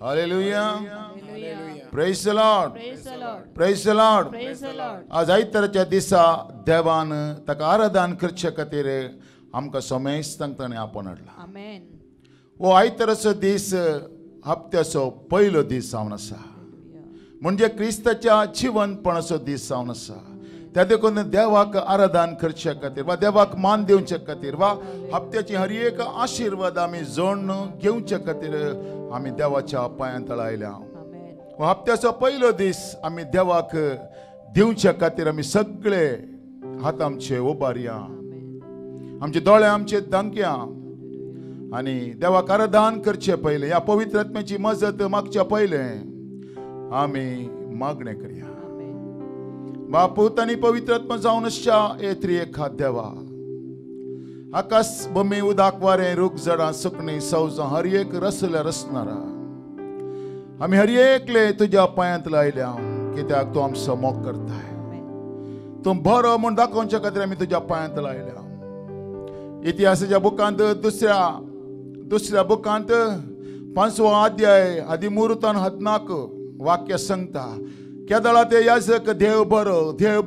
Hallelujah. Hallelujah. Praise the Lord. Praise the Lord. Praise the Lord. Praise the Lord. आज आयतारच्या दिसा देवान ताका आराधन करचे खातीर आमकां समेस्तांनी आपणडला. Amen. वो आयताराचो दीस हप्त्याचो पयलो दीस जावन आसा. म्हणजे क्रिस्ताच्या जिवंतपणाचो दीस जावन आसा. त्या देखून देवाक आराधन करचे खातीर वा देवाक मान दिवचे खातीर वा हप्त्याची हर एक आशीर्वाद आमी जोडून घेवचे खातीर आमी देवाच्या पांयां तळा आयल्या. Amen. हो हप्त्याचो पयलो दीस आमी देवाक दिवचे खातीर आमी सगळे हात आमचे उबारया, आमचे दोळे आमचे धांकया आनी देवाक आराधन करचे पयले ह्या पवित्र आत्म्याची मजत मागच्या पयले आमी मागणे करया. बापूत आनी पवित्र आत्मा जावन आसच्या येत्री एखाद देवा, आकाश भूमी उदाक वारें रूख झाडां सुकणीं सवजां हर एक रसल्या रसणारा आमी हर एकले तुज्या पांयांत लायल्या कित्याक तूं आमचो मोग करताय. तूं बरो म्हूण दाखोवचे खातीर आमी तुज्या पांयांत लायल्या. इतिहासाच्या बुकांत दुसऱ्या बुकांत 5वो अध्याय आदी मुहूर्तान 14 वाक्य सांगता. केदळा ते याजक देव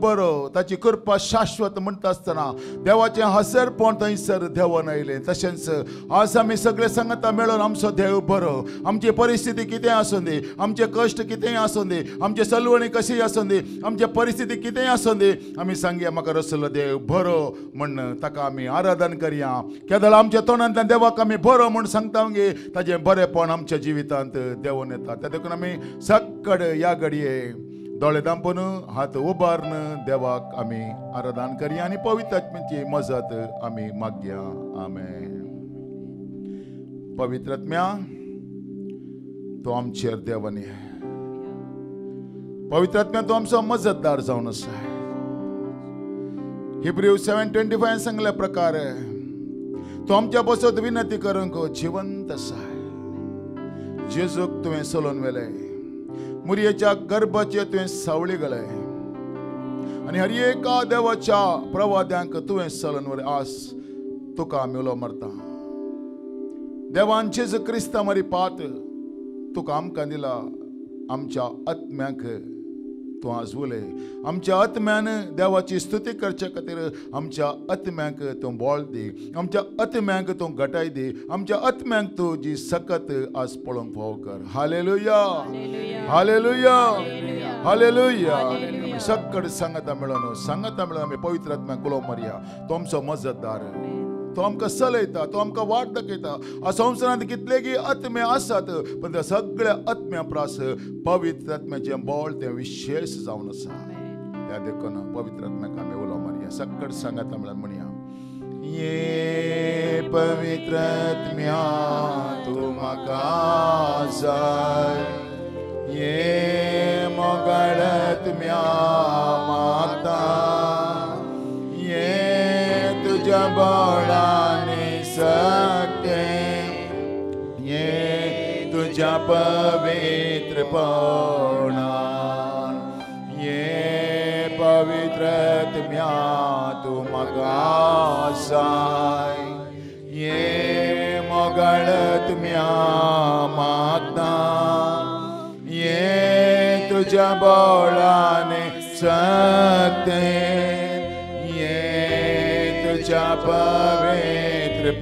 बरो ताची कृपा शाश्वत म्हणटा आसतना देवाचें हसरपण थंयसर देवान आयलें. तशेंच आज आमी सगळे सांगता मेळून आमचो देव बरो. आमची परिस्थिती कितें आसूं दी, आमचे कश्ट कितेंय आसूं दी, आमची चलवणी कशी आसूं दी, आमची परिस्थिती कितेंय आसूं दी, आमी सांगया म्हाका रसलो देव बरो म्हण ताका आमी आराधन करया. केदळ आमच्या तोंडांतल्यान देवाक आमी बरो म्हूण सांगता गे ताजें बरेपण आमच्या जिवितांत देवून येता. त्या देखून आमी सक्कड ह्या घडये दोळे धांपून हात उबारून देवाक आमी आराधन करया आनी पवित्र आत्म्याची मजत आमी मागया. आमेन. पवित्र आत्म्या तूं आमचेर देवानी पवित्र आत्म्या तूं आमचो मजतदार जावन आसा. हिब्रू 7:25 सांगल्या प्रकार तूं आमच्या बसत विनंती करूंक जिवंत आसा. जेजूक तुवें सोलोवन व्हेलें, मुरयेच्या गर्भाचे तुवें सावळी घालय आनी हर एका देवाच्या प्रवाद्यांक तुवें सोलोवन व्हरलें. आज तुका आमी उलो मारता. देवान जेजू क्रिस्ता मारी पात तुका आमकां दिला. आमच्या आत्म्याक तूं आज उलय. आमच्या आत्म्यान देवाची स्तुती करचे खातीर आमच्या आत्म्याक तूं बोळ दी, आमच्या आत्म्याक तूं घटाय दी, आमच्या आत्म्याक तुजी सकत आज पळोवंक फाव कर. Hallelujah, hallelujah, hallelujah. सक्कड सांगता मेळून आमी पवित्र आत्म्याक उलो मारया. तो आमचो मजतदार, तो आमकां चलयता, तो आमकां वाट दाखयता. ह्या संवसारांत कितलेगी आत्मे आसात पण त्या सगळ्या आत्म्या प्रास पवित्र आत्म्याचें बोळ तें विशेष जावन आसा. त्या देखून पवित्र आत्म्याक आमी उलो मारया. सक्कड सांगता मेळून म्हणया. ये पवित्र आत्म्या तूं म्हाका जाय, ये मोगाळ आत्म्या मागता, तुझ्या बळाने सकते, ये तुझ्या पवित्रपणान, ये पवित्र आत्म्या तूं म्हाका जाय, ये मोगाळ आत्म्या मागता, ये तुझ्या बळाने सकते, तुझ्या पवित्रपणा.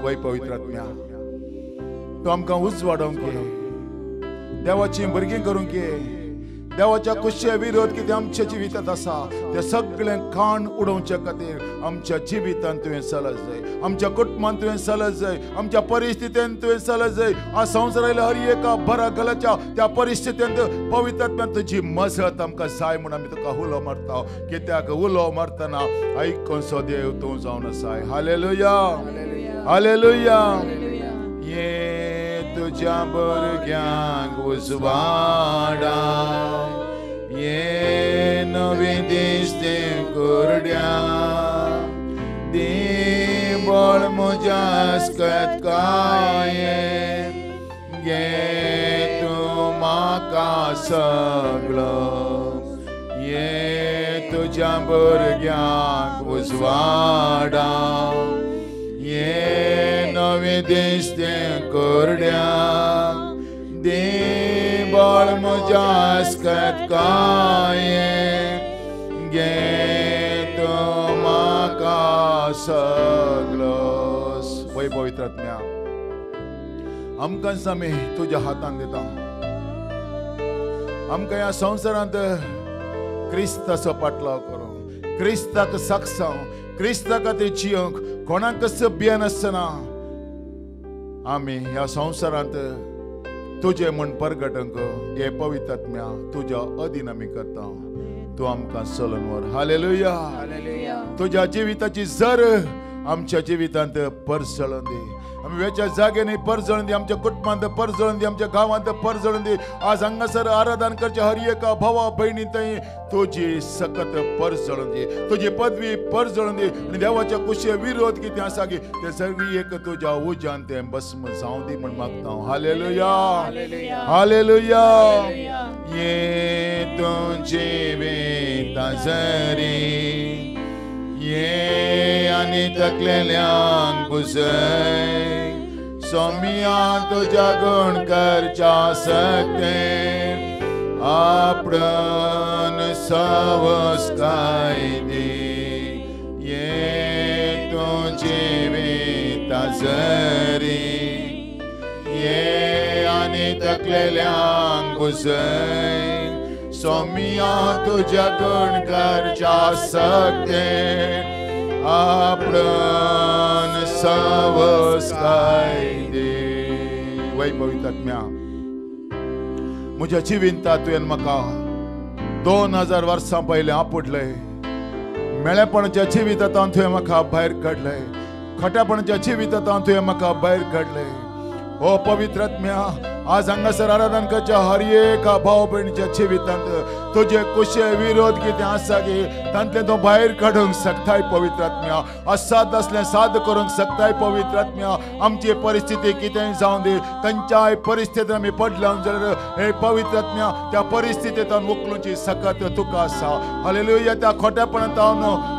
वै पवित्र आत्म्या तूं आमकां उजवाडोवंक घे, देवाची भुरगीं करूंक घे. देवाच्या कुशे विरोध कितें आमच्या जिवितांत आसा तें सगळें खाण उडोवचे खातीर आमच्या जिवितांत तुवें चलत जाय, आमच्या कुटुंबांत तुवें चलत जाय, आमच्या परिस्थितींत तुवें चलत जाय. आज संवसारांतल्या हर एका बरा गलाच्या त्या परिस्थितींत पवित्र आत्म्यान तुजी मजत आमकां जाय म्हूण आमी तुका उलो मारता. कित्याक उलो मारतना आयकोनसो देव तूं जावन आसाय. Hallelujah, hallelujah. ये तुझ्या भुरग्यांक उजवाडा, ये नवी दिसते कुरड्या, दी बळ म्हज्या अस्कतकाये, ये तूं म्हाका सगळो, ये तुझ्या भुरग्यांक उजवाडा, ये हांवें दिसतें कोरड्या दे बळ म्हज्या आस्कात काय गे तूं म्हाका सगळोस. वय पवित्र आत्म्या आमकां आमी तुज्या हातान दिता. आमकां ह्या संवसारांत क्रिस्ताचो पाटलाव करूंक, क्रिस्ताक सागसावंक, क्रिस्ता खातीर जियोंक, कोणाक भियेन आसतना आमी ह्या संवसारांत तुजें म्हण परगटंक हे पवित्र आत्म्या तुज्या अधीन आमी करता. तूं आमकां चलोवन व्हर. हालेलुया. हालेलुया. तुज्या जिविताची झर आमच्या जिवितांत परसळून दी. आमी वेच्या जाग्यांनी परजळून दी, आमच्या कुटुंबांत परजळून दी, आमच्या गांवांत परजळून दी. आज हांगासर आराधन करच्या हर एका भावा भयणी थंय तुजी सकत परजळून दी, तुजी पदवी परजळून दी. आनी देवाच्या कुशे विरोध कितें आसा गी ते सगळी एक तुज्या उज्यान ते भस्म जावं दी म्हण मागता. हालेलुया. हालेलुया. हालेलुया. हालेलुया. ये तुझे वेता झरी ये आनी थकलेल्यांक पुसय सोमिया तुझ्या गुण करच्या सकते आपण सावस काय दे. ये तुझे वेता झरी ये आनी थकलेल्यांक पुसय सोमिया तुझ्या गुण करच्या सकते आपण सावस काय दे. वै पवित्र आत्म्या म्हज्या जिवितांत तुवें म्हाका 2000 वर्सां पयलें आपटलंय. मेळेपणाच्या जिवितांत तुवें म्हाका भायर काडलंय. खोटेपणाच्या जिवितांत तुवें म्हाका भायर काडलंय. ओ पवित्र आत्म्या आज हांगासर आराधन करच्या हर एका भाव भयणीच्या जिवितांत तुझे कुशे विरोध कितें आसा गे तांतले तूं भायर काडूंक शकताय पवित्र आत्म्या. आज साद असलें साद करूंक शकताय पवित्र आत्म्या. आमची परिस्थिती कितेंय जावं दी, खंयच्याय परिस्थितींत आमी पडल्यां जाल्यार हे पवित्र आत्म्या त्या परिस्थितींतल्यान उखलूची सकत तुका आसा. हालेलुया. त्या खोटेपणांत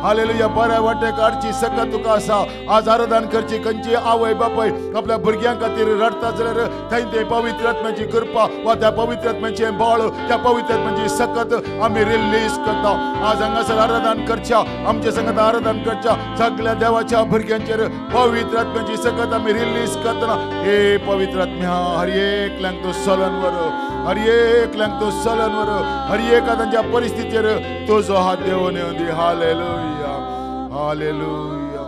हालेलुया बऱ्या वाटे काडची सकत तुका आसा. आज आराधन करची खंयची आवय बापाय आपल्या भुरग्यां खातीर रडता जाल्यार थंय ते पवित्र आत्म्याची कृपा वा त्या पवित्र आत्म्याचे बळ त्या पवित्र आत्म्याची सकत आमी रिलीज करता. आज हांगासर आराधन करच्या आमच्या संगत आराधन करच्या सगळ्या देवाच्या भुरग्यांचेर पवित्र आत्म्याची सकत आमी रिलीज करतना हे पवित्र आत्म्या हर एकल्यांक तूं चलोवन व्हर. हर एकल्यांक तूं चलोवन व्हर. हर एका तांच्या परिस्थितीचेर तुजो हात देवून येवं दी. हालेलुया. हालेलुया.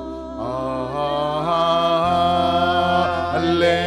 हालेलुया.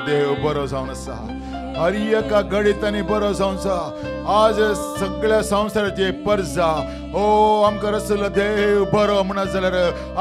देव बरो जावन आसा. हर एका घडीत आनी बरो जावन आसा. आज सगळ्या संवसाराचे परजा ओ आमकां रसलो देव बरो म्हणा जाल्यार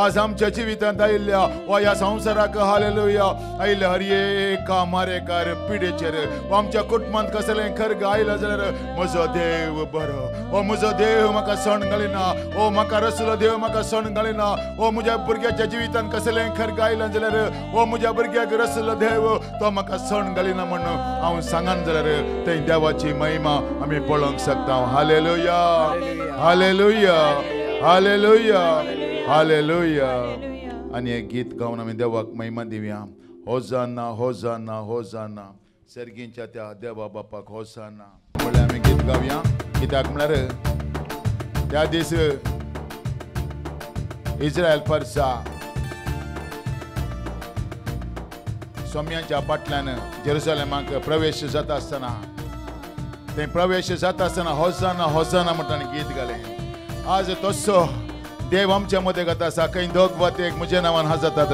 आज आमच्या जिवितांत आयिल्ल्या वा ह्या संवसाराक हालेलुया आयिल्ल्या हर एका मारेकार पिडेचेर वा आमच्या कुटुंबांत कसलें खर्ग आयला जाल्यार म्हजो देव बरो ओ म्हजो देव म्हाका सण घालिना ओ म्हाका रसलो देव म्हाका सण घालिना ओ म्हज्या भुरग्याच्या जिवितांत कसलें खर्ग आयला जाल्यार ओ म्हज्या भुरग्याक रसलो देव तो म्हाका सण घालिना म्हणून हांव सांगन जाल्यार ते देवाची महिमा आमी पळोवंक शकता हालेलुया हालेलुया हालेलुया हालेलुया आणि एक गीत गावन आमी देवाक महिमा दिवया होजाना होजाना होजाना सर्गींच्या त्या देवा बापाक होजाना म्हळ्यार आमी गीत गावया कित्याक म्हळ्यार त्या दीस इस्रायल परसा सोम्यांच्या फाटल्यान जेरुसलेमाक प्रवेश जाता आसतना ते प्रवेश जाता आसतना होजाना होजाना म्हणटा गीत घालें आज तसो देव आमच्या मदे गाता आसा खंय दोग वा एक म्हज्या नांवान हाजतात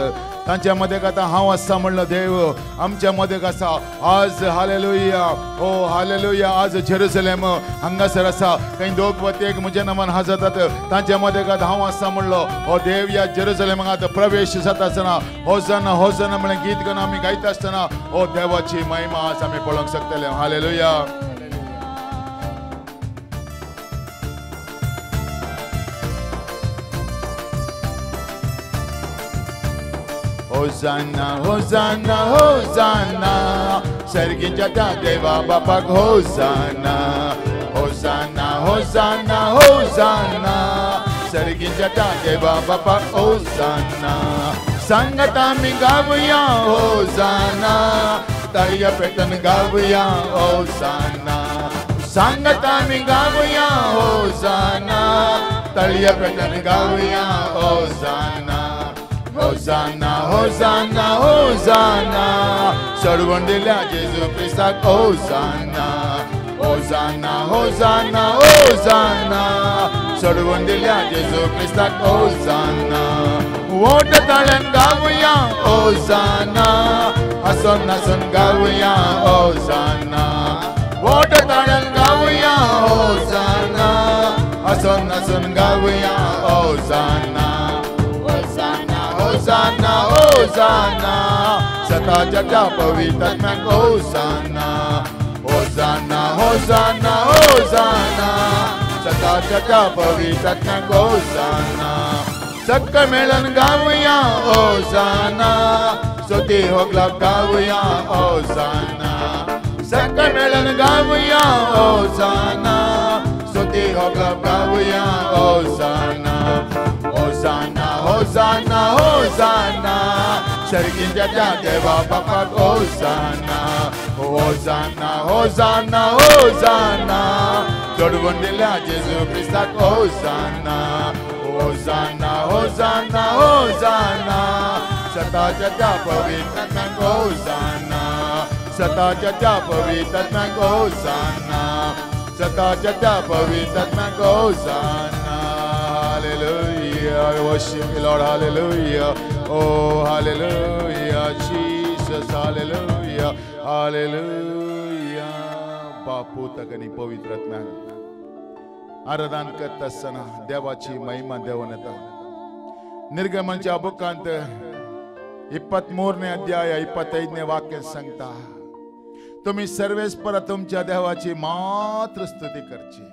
तांच्या मदे गाता हांव आसा म्हणलो देव आमच्या मदे आसा आज हालेलुया ओ हालेलुया आज जेरुसलेम हांगासर आसा खंय दोग वा एक म्हज्या नांवान हाजतात तांच्या मदे गाता हांव आसा म्हणलो ओ देव या जेरुसलेमाक प्रवेश जाता आसतना होजाना होजाना म्हणून गीत गावन आमी गायता आसतना ओ देवाची महिमा आज आमी पळोवंक शकतले हालेलुया होजाना होजाना होजाना सर्गींच्या त्या देवा बापाक होजाना होजाना होजाना होजाना सर्गींच्या त्या देवा बापाक होजाना सांगत आमी गावया होजाना ताळया पेटन गावया होजाना सांगत आमी गावया होजाना ताळया पेटन गावया होजाना होजाना होजाना होजाना चढवून दिल्या जेजू ख्रिस्ताक होजाना होजाना होजाना होजाना चढवून दिल्या जेजू ख्रिस्ताक होजाना वोट ताळ्यान गावया होजाना हसून नाचून गावया होजाना वोट ताळ्यान गावया होजाना हसून नाचून गावया होजाना होजाना होजाना सताच्या त्या पवित्रात्म्याक होजाना होजाना होजाना होजाना सताच्या त्या पवित्रात्म्याक होजाना सक्क मेळून गावया होजाना सोती होगलाप गावया होजाना सक्क मेळून गावया होजाना सोती होगलाप गावया होजाना होजाना होजाना होजाना सर्गींच्या त्या देवा बापाक होजाना होजाना होजाना होजाना चढवून दिल्या जेजू ख्रिस्ताक होजाना होजाना होजाना होजाना सताच्या त्या पवित्रात्म्याक होजाना सताच्या त्या पवित्रात्म्याक होजाना सताच्या त्या पवित्रात्म्याक होजाना Hallelujah, I worship you, Lord. Hallelujah. Oh, hallelujah, Jesus. Hallelujah, hallelujah. बापू तकनी पवित्र आत्म्याक आराधन करता आसतना देवाची महिमा देवन येता निर्गमनाच्या बुकांत 23 अध्याय 25 वाक्य सांगता तुम्ही सर्वेस्पर तुमच्या देवाची मात्र स्तुती करची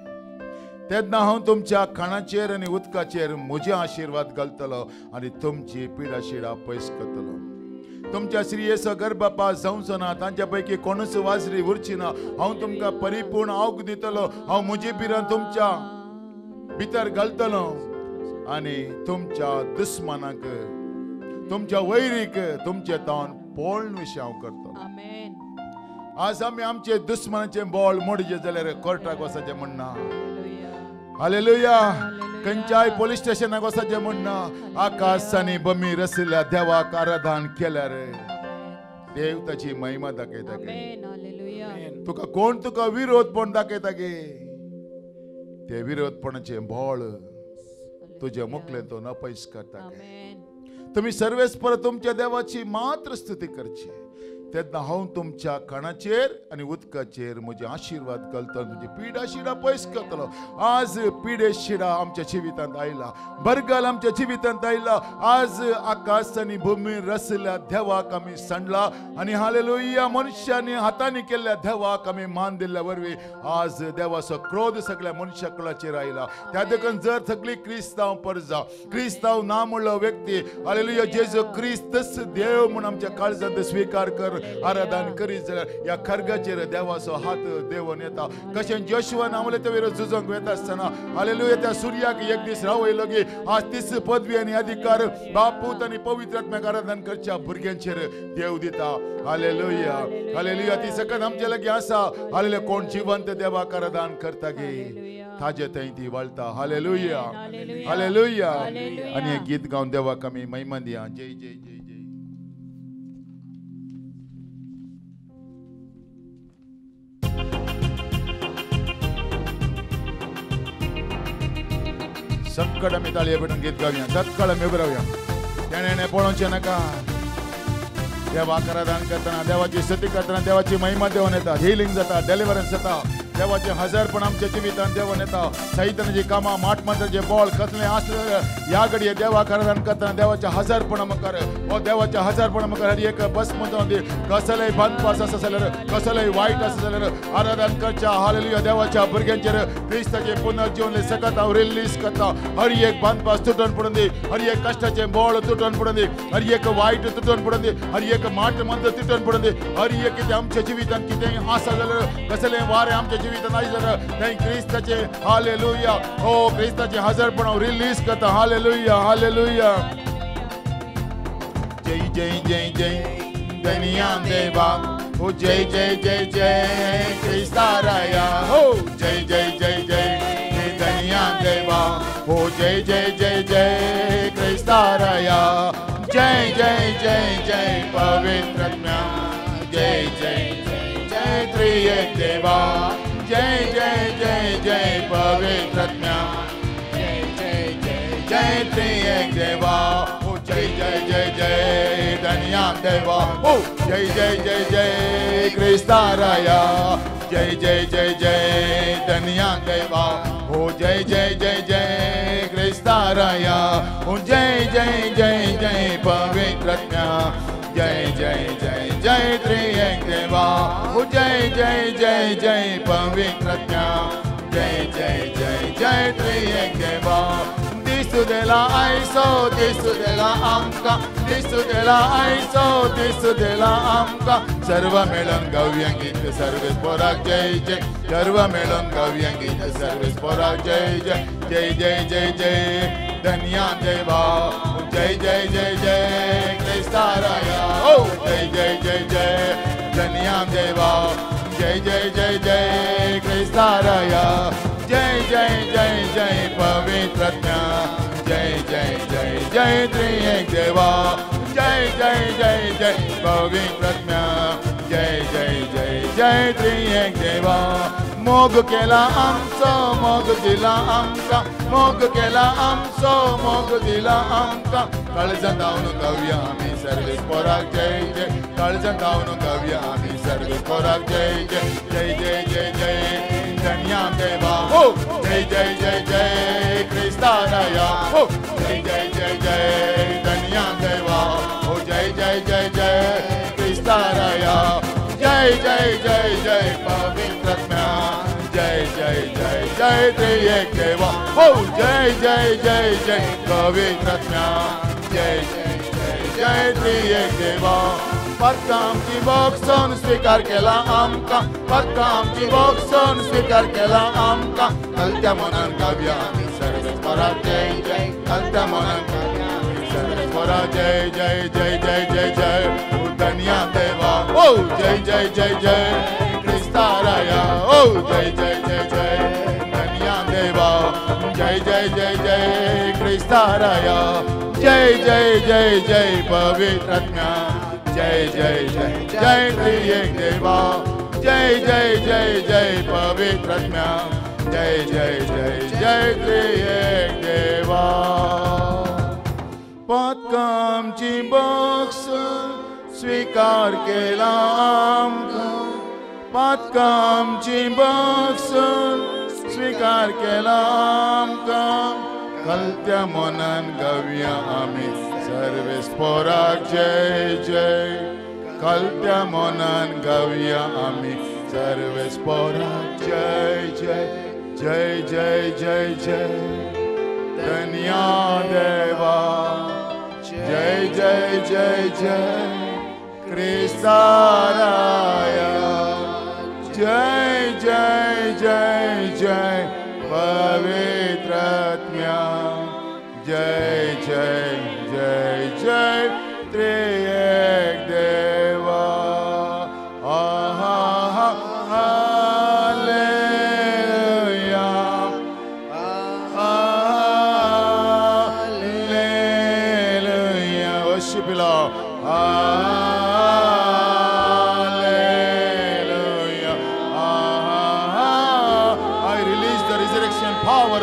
तेन्ना हांव तुमच्या खाणाचेर आनी उदकाचेर म्हजे आशीर्वाद घालतलो आनी तुमची पिडा शिडा पयस करतलो तुमच्या श्रीयेचो गर्भपात जावचो ना तांच्या पैकी कोणूच वाजरी उरची ना हांव तुमकां परिपूर्ण आऊग दितलो हांव म्हजी पिरां तुमच्या भितर घालतलो आनी तुमच्या दुस्मानाक तुमच्या वैरीक तुमचे तोंड पोळण विशीं हांव करतलो आज आमी आमचे दुस्मानाचे बोळ मोडचे जाल्यार कोर्टाक वचचें म्हणना हालेलुया खंयच्याय पुलीस स्टेशनाक वचचें म्हणना आकाश आनी बमी रचल्या देवाक आराधन केल्यार देव ताची महिमा दाखयता गे तुका कोण तुका विरोधपण दाखयता गे ते विरोधपणाचे बोळ तुजे मुखले तो नपयस करता गे तुम्ही सर्वेस्पर तुमच्या देवाची मात्र स्तुती करची तेन्ना हांव तुमच्या कानाचेर आनी उदकाचेर म्हजे आशीर्वाद घालतलो, तुजी पिडा शिडा पयस करतलो. आज पिडे शिडा आमच्या जिवितांत आयला, बरगल आमच्या जिवितांत आयला. आज आकाश आनी भूमी रचल्या देवाक आमी सांडला आनी हालेलुया मनशांनी हातांनी केल्ल्या देवाक आमी मान दिल्ल्या वरवीं आज देवाचो क्रोध सगळ्या मनशा कुळाचेर आयला. त्या देखून जर सगळी क्रिस्तांव परजा, क्रिस्तांव ना म्हणलो व्यक्ती हालेलुया जेजू क्रिस्तच देव म्हूण आमच्या काळजांत स्वीकार कर, आराधन करीत जाल्यार ह्या खरगाचेर देवाचो हात देवन येता. कशें जोशुआन आमले ते वेळेर झुजोंक वता आसतना हालेलुया त्या सुर्याक एक दीस रावयलो की आज तीच पदवी आनी अधिकार बाप पूत आनी पवित्र आत्म्याक आराधन करच्या भुरग्यांचेर देव दिता. हालेलुया हालेलुया ती सकत आमचे लागीं आसा. हालेलुया कोण जिवंत देवाक आराधन करता गे ताजे थंय ती वळटा. Hallelujah hallelujah. आनी हें गीत गावन देवाक आमी महिमा दिया. जय जय जय जय. सक्कड आमी ताळये पेटून गीत गावया, सक्कड आमी उबे रावया. तेणे पळोवचें नाका. देवाक आराधन करतना, देवाची स्तुती करतना देवाची महिमा देवन येता, हिलिंग जाता, डेलिव्हरन्स जाता. देवाचे हजारपण आमच्या जिवितांत देवन येता. सैतानाची कामां माट मंत्राचे बळ कसलें आसले ह्या घडये देवाक आराधन करतना देवाचे हजारपण मुखार हो देवाच्या हजारपण मुखार हर एक भस्म जावन दी. कसलेय बंदपास आसा जाल्यार, कसलेय वायट आसा जाल्यार आराधन करच्या हालेलुया देवाच्या भुरग्यांचेर क्रिस्ताचे पुनर्जीवन सकत हांव रिलीज करता. हर एक बंदपास तुटून पडून दी, हर एक कष्टाचे बळ तुटून पडून दी, हर एक वायट तुटून पडून दी, हर एक माट मंत्र तुटून पडून दी. हर एक कितें आमच्या जिवितांत कितें आसा जाल्यार, कसलेय वारें आमच्या जिवितांत आयले जाल्यार थंय क्रिस्ताचे हालेलुया ओ क्रिस्ताचे हजारपण हांव रिलीज करता. Hallelujah hallelujah. जय जय जय जय धनिया देवा हो, जय जय जय जय क्रिस्ताराया हो, जय जय जय जय धनिया देवा हो, जय जय जय जय क्रिस्ताराया. जय जय जय जय पवित्र आत्म्या, जय जय जय जय त्रिएक देवा, जय जय जय जय पवित्र आत्म्या, जय जय जय जय त्रिएक देवा हो, जय जय जय जय धनिया देवा हो, जय जय जय जय क्रिस्ताराया, जय जय जय जय धनिया देवा हो, जय जय जय जय क्रिस्ताराया हो, जय जय जय जय पवित्र आत्म्या, जय जय जय जय त्रिएक देवा हो, जय जय जय जय पवित्र आत्म्या, जय जय जय जय त्रिएक देवा. दिसू देला आयसो, दिसू देला आमकां, दिसू देला आयसो, दिसू देला आमकां. सर्व मेळून गावया गीत सर्वेस पोराक जय जय, सर्व मेळून गावया गीत सर्वेस पोराक जय जय. जय जय जय जय धनिया देवा, जय जय जय जय क्रिस्ताराया हो, जय जय जय जय धनिया देवा, जय जय जय जय क्रिस्ताराया, जय जय जय जय पवित्र आत्म्या, जय जय जय जय त्रिएक देवा, जय जय जय जय पवित्र आत्म्या, जय जय जय जय त्रिएक देवा. मोग केला आमचो, मोग दिला आमकां, मोग केला आमचो, मोग दिला आमकां. काळजांत धांवन गावया आमी सर्वेस पोराक जय जय, काळजांत धांवन गावया आमी सर्वेस पोराक जय जय. जय जय जय जय धनिया देवा हो, जय जय जय जय क्रिस्ताराया हो, जय जय जय जय धनिया देवा हो, जय जय जय जय क्रिस्ताराया, जय जय जय जय पवित्र आत्म्या, जय जय जय जय त्रिएक देवा हो, जय जय जय जय पवित्र आत्म्या, जय जय जय जय त्रिएक देवा. फक्त आमची बॉक्सन स्वीकार केला आमकां, फक्त आमची बॉक्सन स्वीकार केला आमकां. हलत्या मनान गावया आमी सर्वेस पोराक जय जय, हलत्या मनान गावया आमी सर्वेस पोराक जय जय जय जय जय जय धनिया देवा ओ, जय जय जय जय क्रिस्ताराया ओ, जय जय जय जय धनिया देवा, जय जय जय जय क्रिस्ताराया, जय जय जय जय पवित्र आत्म्या, जय जय जय जय त्रिएक देवा, जय जय जय जय पवित्र आत्म्या, जय जय जय जय त्रिएक देवा. फक्त आमची बॉक्स स्वीकार केला आमकां पातकां आमची बगसून स्वीकार केला आमकां कलत्या मनान गावया आमी सर्वेस्पराक जय जय कलत्या मनान गावया आमी सर्वेस्पराक जय जय जय जय जय जय धन्या देवा जय जय जय जय क्रिस्ताराया जय जय जय जय पवित्र आत्म्या जय जय जय जय त्रिएक देवा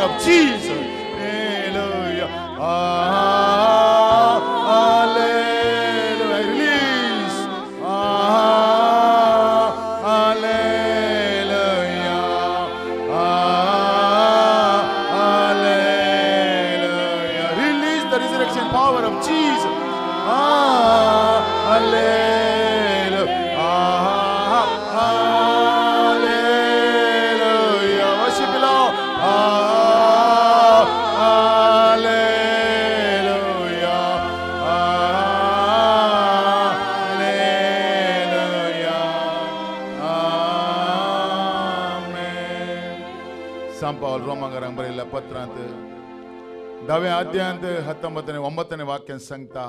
of Jesus. Hallelujah. Hallelujah. Release. Hallelujah. Hallelujah. Release the resurrection power of Jesus. Hallelujah. Paul रोमांगारांक बरयल्ल्या पत्रांत 10व्या अध्यायांत 19 वाक्यान सांगता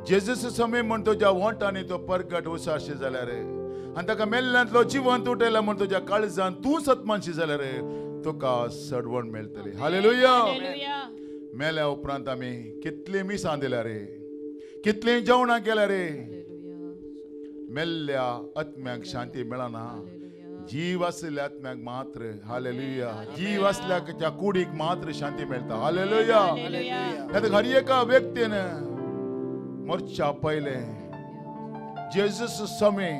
जेजूस समय म्हण तुज्या वोंटांनी तो परगट उसारशी जाल्यार आनी ताका मेल्ल्यांतलो जिवंत उठयला म्हण तुज्या काळजांत तूं सत्मानशी जाल्यार तुका सडवण मेळटली. हालेलुया. मेल्या उपरांत आमी कितली मिसां दिल्या रे कितली जेवणां केल्या रे मेल्ल्या आत्म्याक शांती मेळना जीव असल्या आत्म्याक मात्र हालेलुया जीव असल्या त्या कुडीक मात्र शांती मेळटा. हालेलुया. हर एका व्यक्तीन मोरच्या पयले जेजूस समय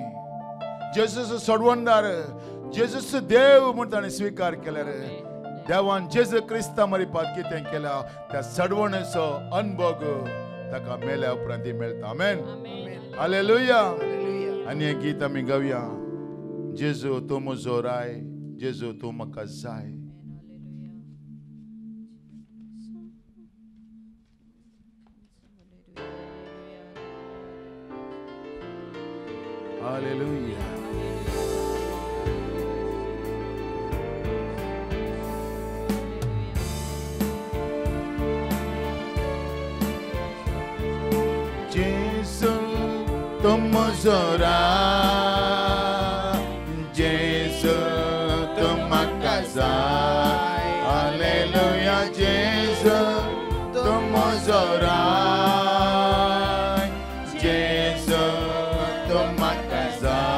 जेजूस सोडवणदार जेजूस देव म्हूण ताणें स्वीकार केल्यार देवान जेजू क्रिस्ता मरिपाक कितें केला त्या सडवणेचो अनुभव ताका मेल्या उपरांत मेळटा. आमेन. हालेलुया. आनी एक गीत आमी गावया. जेजू तूं म्हजो राय जेजू तूं म्हाका जाय. हालेलुया. जेजू तूं म्हजो राय जेजू तूं म्हाका जाय. हालेलुया. जेजू तूं म्हजो राय जेजू तूं म्हाका जाय.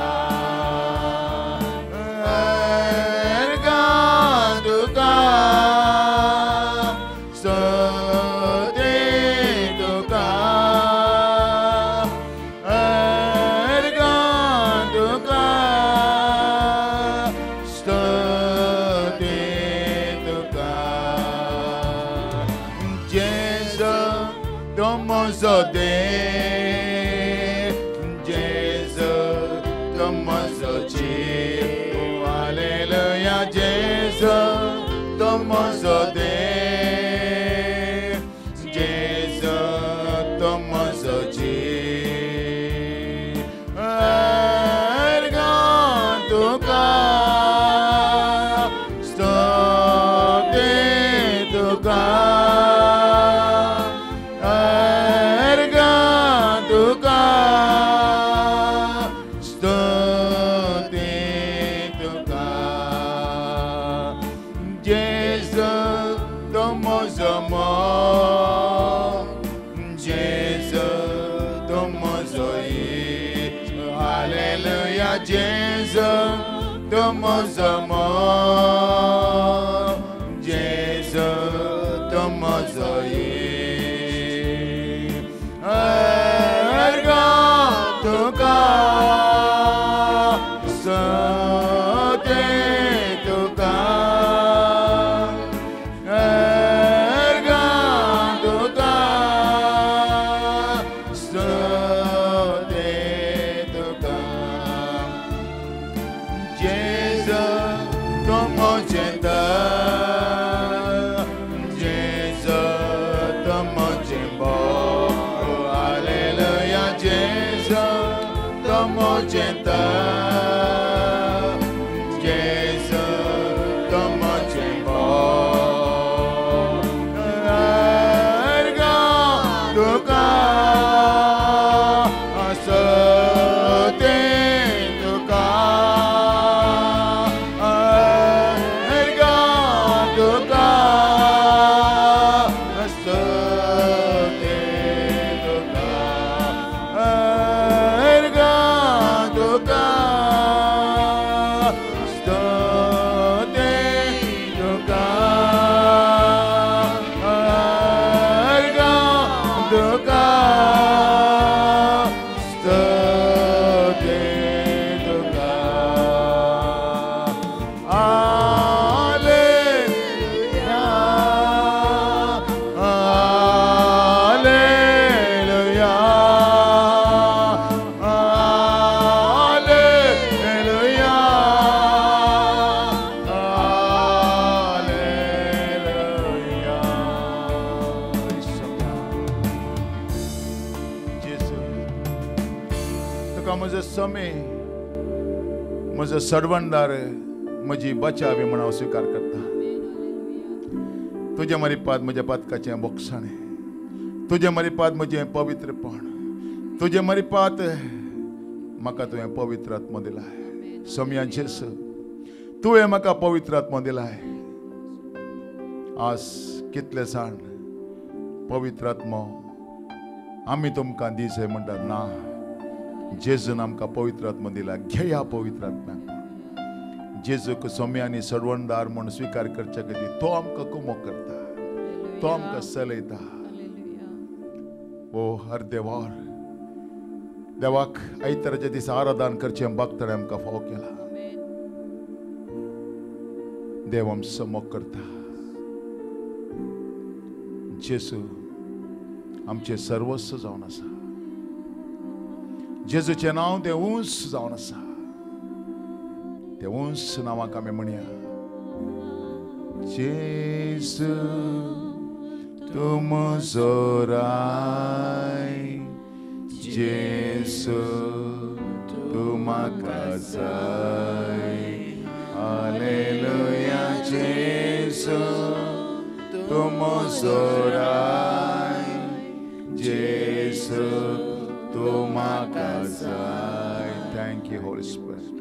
तुका स्तुती तुका तुका स्तुती तुका. जेजू तूं म्हजो देव जेजू तूं म्हजो जीव. हालेलुया. जेजू तूं म्हजो देव जेजू तूं म्हजो जीव. तुका स्तुती तुका तुका स्तुती तुका. जेजू तूं म्हजो मोग जेजू तूं म्हजो इश्ट. हालेलुया. जेजू तूं म्हजो मोग जेजू तूं म्हजो इश्ट. मोजेत जेजू तमोजेबो हालेलुया जेजू तमोजेत जेजू तमोजेबो अर्गा तुका म्हजो सडवणदार म्हजी बचावी म्हणून स्वीकार करता. तुझे मरीपाद म्हज्या पातकाचें बोगसाणें, तुझे मरीपाद म्हजें पवित्रपण, तुझे मरीपाद म्हाका तुवें पवित्र आत्मो दिलाय. सोम्या जेसू तुवें म्हाका पवित्र आत्मो दिलाय. आज कितले जाण पवित्र आत्मो आमी तुमकां दिसय म्हणटात. ना, जेजून आमकां पवित्र आत्मो दिला. घेया पवित्र आत्म्याक. जेजूक सोम्यांनी सडवणदार म्हूण स्वीकार करचे खातीर तो आमकां कुमो करता, तो आमकां चलयता. ओ अर्दे वर देवाक आयताराच्या दिसा आराधन करचें भक्तांनी आमकां फाव केला. देव आमचो मोग करता. जेजू आमचें सर्वस्व जावन आसा. जेजूचें नांव तें उंच जावन आसा. तें उंच नांवाक आमी म्हणया. जेजू तूं म्हजो राय, जेजू तूं म्हाका जाय. हालेलुया जेजू तूं म्हजो राय, जेजू तूं म्हाका जाय. Thank you Holy spirit.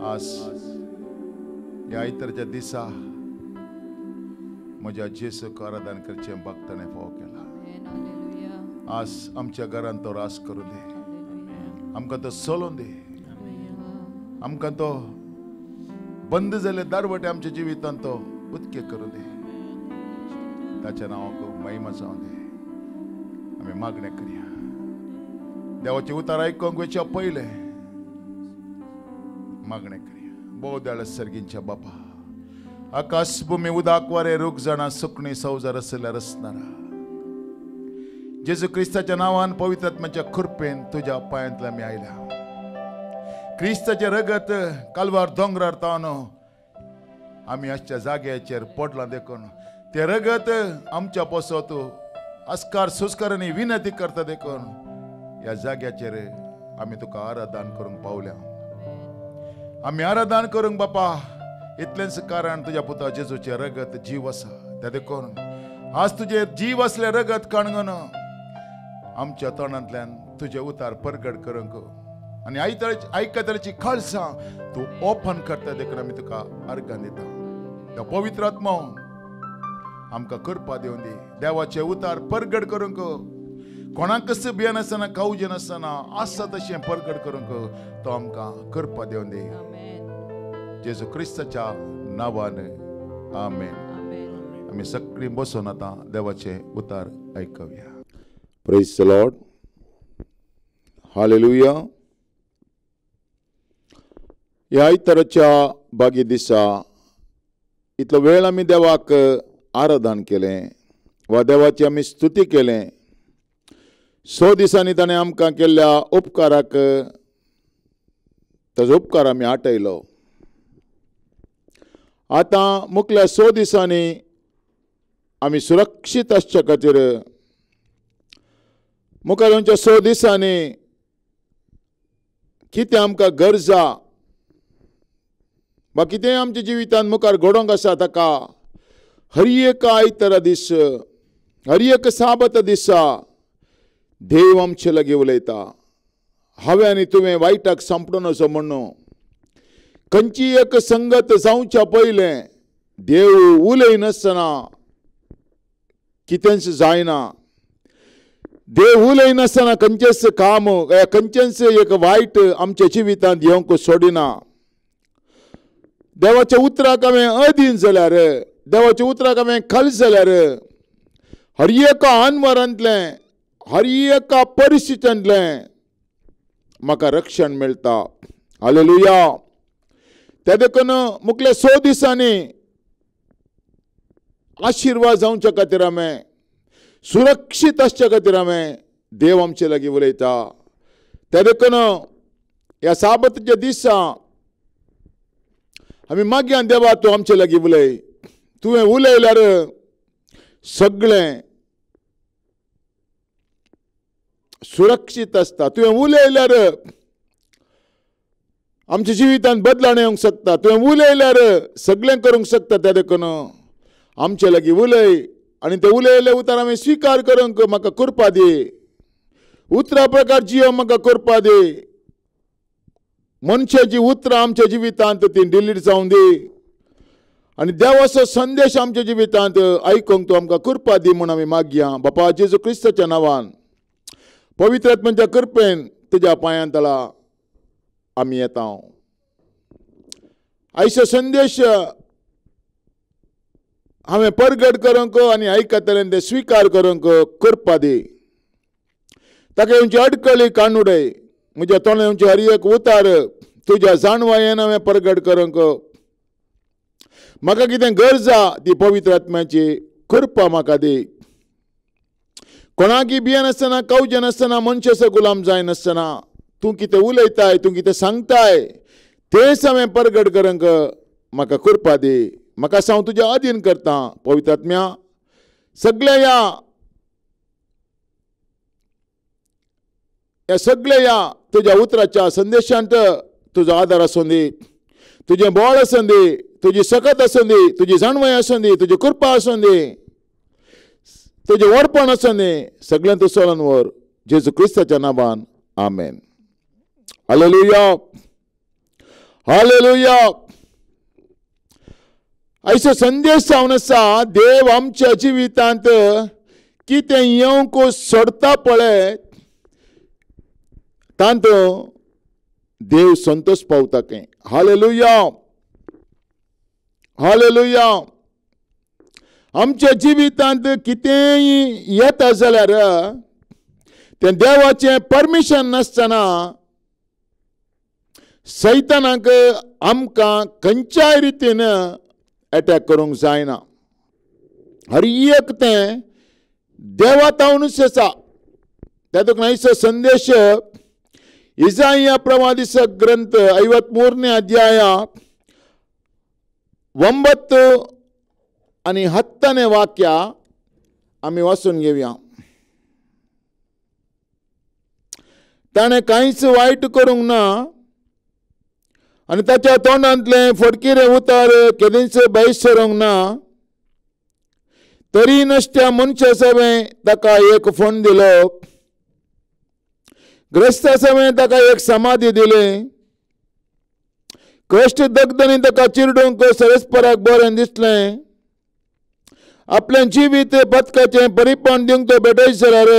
आज ह्या आयतारच्या दिसा म्हज्या जेजूक आराधन करचें भक्तांनी फाव केला. आज आमच्या घरांत तो रास करूं दे. आमकां तो चलोवन दे. आमकां तो बंद जाल्ले दारवटे आमच्या जिवितांत तो उक्ते करूं दे. ताच्या नांवाक महिमा जावं दे. आमी मागणें करया. देवाचे उतार आयकोंक वयच्या पयले मागणें करया. बोदाळ सर्गींच्या बापा, आकाश भूमी उदाक वारे रूख जाणा सुकणी सवजार असल्यार असणारा जेजू क्रिस्ताच्या नांवान पवित्र आत्म्याच्या कृपेन तुझ्या पांयांतल्यान आमी आयल्या. क्रिस्ताचे रगत कालवार दोंगरार तावन आमी आजच्या जाग्याचेर पडलां देखून ते रगत आमच्या पासत आस्कार सुस्कारांनी विनंती करता देखून ह्या जाग्याचेर आमी तुका आराधन करूंक पावल्या. आमी आराधन करूंक बापा इतलेंच कारण तुज्या पुता जेजूचे रगत जीव आसा. त्या देखून आज तुजे जीव असले रगत कणगून आमच्या तोंडांतल्यान तुजे उतार परगट करूंक आनी आयकतल्याची खालसां तूं ओपन करता देखून आमी तुका अर्घां दिता. तो पवित्र आत्मो आमकां करपा दिवन दी. देवाचे उतार परगट करूंक कोणाकच भियेन आसतना कावजे नासतना आसा तशें परगट करूंक तो आमकां करपा दिवन दी. जेजू क्रिस्ताच्या नांवान आमेन. आमी सगळीं बसून आतां देवाचे उतार आयकूया. Praise the lord. हालेलुया. ह्या आयताराच्या बागी दिसा इतलो वेळ आमी देवाक आराधन केलें वा देवाची आमी स्तुती केलें. 100 दिसांनी ताणें आमकां केल्ल्या उपकाराक ताजो उपकार आमी आटयलो. आता मुखल्या 100 दिसांनी आमी सुरक्षीत आसचे खातीर मुखार येवच्या 100 दिसांनी कितें आमकां गरजा वा कितें आमच्या जिवितांत मुखार घडोवंक आसा ताका हर एक आयतारा दीस हर एक साबत दिसा देव आमचे लागीं उलयता. हांवें आनी तुवें वायटाक सांपडून वचो म्हणून खंयची एक संगत जावच्या पयलें देव उलयनासतना कितेंच जायना. देव उलयनासतना खंयचेच काम खंयचेच एक वायट आमच्या जिवितांत येवंक सोडिना. देवाच्या उतराक हांवें अधीन जाल्यार देवाच्या उतराक हांवें खाल जाल्यार हर एका अनवरांतलें हर एका परिस्थितींतलें म्हाका रक्षण मेळटा. हालेलुया. त्या देखून मुखल्या 100 दिसांनी आशिर्वाद जावच्या खातीर हांवें सुरक्षीत आसच्या खातीर हांवें देव आमचे लागीं उलयता. त्या देखून ह्या साबतच्या दिसा आमी मागया देवा तूं आमचे लागीं उलय. तुवें उलयल्यार सगळें सुरक्षीत आसता. तुवें उलयल्यार आमच्या जिवितांत बदलाण येवंक शकता. तुवें उलयल्यार सगळें करूंक शकता. त्या देखून आमचे लागीं उलय आनी ते उलयले उतर हांवें स्विकार करूंक म्हाका कृपा दी. उतरां प्रकार जियो म्हाका कृपा दी. मनशाची उतरां आमच्या जिवितांत ती डिलीट जावं दी आनी देवाचो संदेश आमच्या जिवितांत आयकूंक तूं आमकां कृपा दी म्हूण आमी मागया. बापा जेजू क्रिस्ताच्या नांवान पवित्र आत्म्याच्या कृपेन तुज्या पांयां तळा आमी येता. आयचो संदेश हांवें परगट करूंक आनी आयकतलें तें स्विकार करूंक कृपा दी. ताका येवची अडकळी काडून उडय. म्हज्या तोंडां येवचे हर एक उतार तुज्या जाणवायेन हांवें परगट करूंक म्हाका कितें गरजा ती पवित्र आत्म्याची कृपा म्हाका दी. कोणाकी भियेनासतना कावजे नासतना मनशाचो गुलाम जायनासतना तूं कितें उलयताय तूं कितें सांगताय तेंच हांवें परगट करूंक म्हाका कृपा दी. म्हाका हांव तुज्या अधीन करता. पवित्र आत्म्या सगळ्या ह्या तुज्या उतराच्या संदेशांत तुजो आदार आसूं दी. तुजें बोळ आसूं दी. तुजी सकत आसूं दी. तुजी जाणवाय आसूं दी. तुजी कृपा आसूं दी. तुजें व्हडपण आसूं दी. सगळें तूं चलोवन व्हर जेजू क्रिस्ताच्या नांवान आमेन. हालेलुया. हालेलुया. आयचो संदेश जावन आसा देव आमच्या जिवितांत कितें येवंक सोडता पळय तांत देव संतोष पावता काय. हालेलुया. हालेलुया. आमच्या जिवितांत कितेंय येता जाल्यार तें देवाचें परमिशन नासतना सैतानाक आमकां खंयच्याय रितीन अटॅक करूंक जायना. हर एक तें देवातावनूच आसा. त्या देखून आयचो संदेश इसाया प्रवादिचो ग्रंथ 53 अध्याय 9 आनी 10 वाक्य आमी वाचून घेवया. ताणें कांयच वायट करूंक ना आनी ताच्या तोंडांतलें फडकिरें उतर केदींच भायर सरूंक ना. तरी नश्ट्या मनशा सवें ताका एक फोंड दिलो. ग्रस्ता सवें ताका एक समाधी दिली. कश्ट दगदनी ताका चिरडूंक सरस्पराक बरें दिसलें. आपलें जिवीत बदकाचें परिपण दिवंक तो भेटय जाल्यार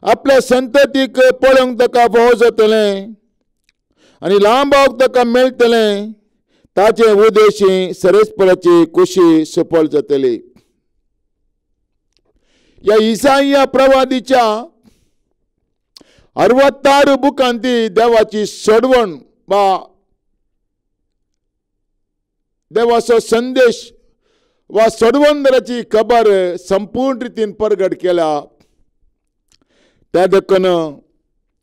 आपल्या संततीक पळोवंक ताका फोव जातलें आनी लांबावक ताका मेळटलें. ताचे उदेशी सरस्पराची खुशी सफल जातली. ह्या इसाया प्रवादीच्या 66 बुकांत देवाची सोडवण वा देवाचो संदेश वा सोडवणदाराची खबर संपूर्ण रितीन परगट केला. त्या देखून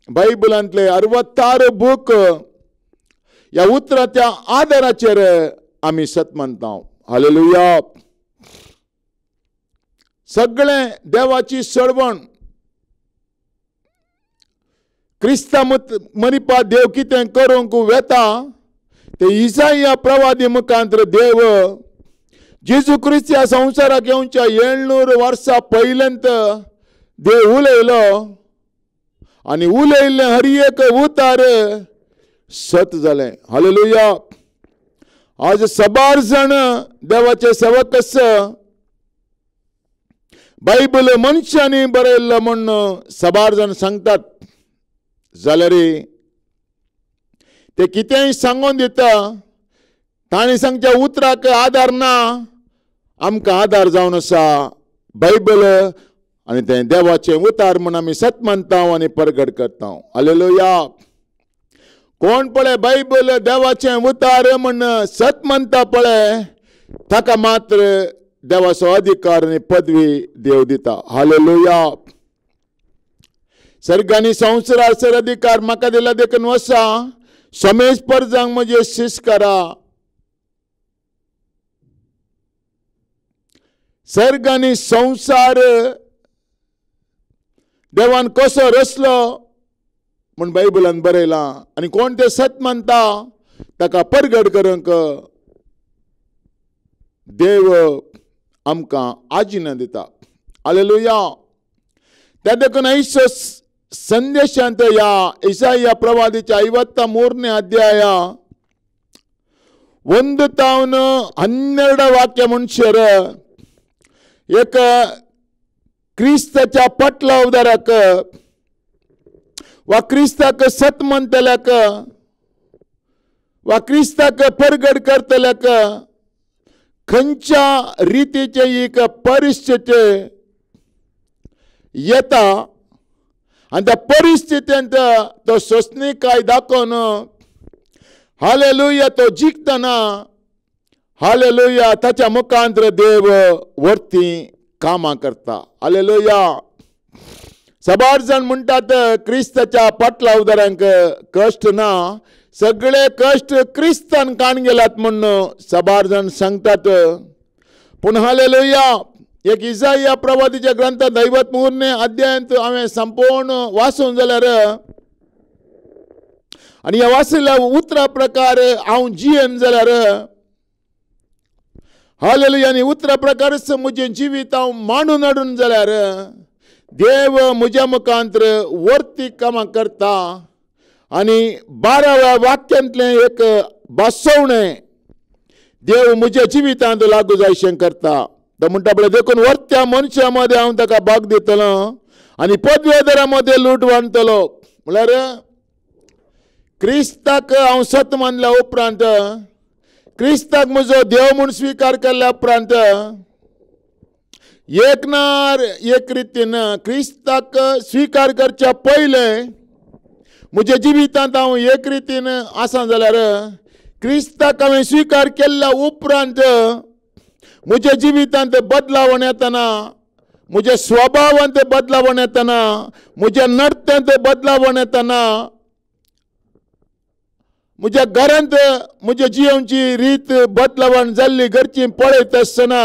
बायबलांतले 66 बूक ह्या उतराच्या आदाराचेर आम्ही सत म्हणता. हालेलुया. सगळे देवाची सळवण क्रिस्ता मरिपा देव कितें करूंक वेता ते इसाया प्रवादी मुखांतर देव जेजू क्रिस्त ह्या संवसाराक येवच्या 700 वर्सां पयलेंत देव उलयलो आनी उलयल्ले हर एक उतार सत जालें. हालेलुया. आज सबार जण देवाचे सेवक बायबल मनशांनी बरयल्लो म्हणून सबार जण सांगतात जाल्यार ते कितेंय सांगून दिता ताणी सांगच्या उतराक आधार ना. आमकां आधार जावन आसा बायबल आनी तें देवाचें उतार म्हूण आमी सत म्हणटा आनी परगट करता. हालेलुया. कोण पळय बायबल देवाचें उतार म्हण सत म्हणटा पळय ताका मात्र देवाचो अधिकार आनी पदवी देव दिता. हालेलुया. सर्गानी संवसारार सर अधिकार म्हाका दिला देखून वसा समेश परजांक म्हजे शिश करा. सर्ग आनी संवसार देवान कसो रचलो म्हूण बायबलान बरयलां आनी कोण ते सत म्हणटा ताका परगट करूंक देव आमकां आजिना दिता. हालेलुया. त्या देखून ऐसो संदेशांत या इसाया प्रवादीच्या 53ನೇ ಅಧ್ಯಾಯ 1 ತಾವನ್ 12 वाक्य मनुष्यर एक क्रिस्ताच्या पटला उदाराक वा क्रिस्ताक सत म्हणतल्याक वा क्रिस्ताक परगट करतल्याक खंयच्या रितीचे एक परिस्थिती येता आनी त्या परिस्थितींत तो सोसणीकाय दाखोवन हालेलुया तो जिखतना हालेलुया ताच्या मुखांतर देव वर्ती कामां करता. हालेलुया. सबार जण म्हणटात क्रिस्ताच्या पटला उदारांक कश्ट ना सगळे कश्ट क्रिस्तान काण गेल्यात म्हणून सबार जण सांगतात. पूण हालेलुया एक इसाया प्रवादीच्या ग्रंथांत 53ನೇ अध्यायांत हांवें संपूर्ण वाचून जाल्यार आनी ह्या वाचलेल्या उतरा प्रकार हांव जियेन जाल्यार हालेलुया आनी उतरा प्रकारच म्हजें जिवीत हांव मांडून हाडून जाल्यार देव म्हज्या मुखांतर वर्ती कामां करता आनी 12व्या वाक्यांतलें एक बसवणें देव म्हज्या जिवितांत लागू जायशें करता. तो म्हणटा पळय देखून वर्त्या मनशा मदें हांव ताका भाग दितलो आनी पदवेदारा मदें लूट वांटतलो. म्हळ्यार क्रिस्ताक हांव सत मानल्या उपरांत क्रिस्ताक म्हजो देव म्हूण स्विकार केल्ल्या उपरांत एक ना एक रितीन क्रिस्ताक स्विकार करच्या पयलें म्हज्या जिवितांत हांव एक रितीन आसा जाल्यार क्रिस्ताक हांवें स्विकार केल्ल्या उपरांत म्हज्या जिवितांत बदलावण येतना म्हज्या स्वभावांत बदलावण येतना म्हज्या नडत्यांत बदलावण येतना म्हज्या घरांत म्हज्या जियोवची रीत बदलावण जाल्ली घरची पळयत आसतना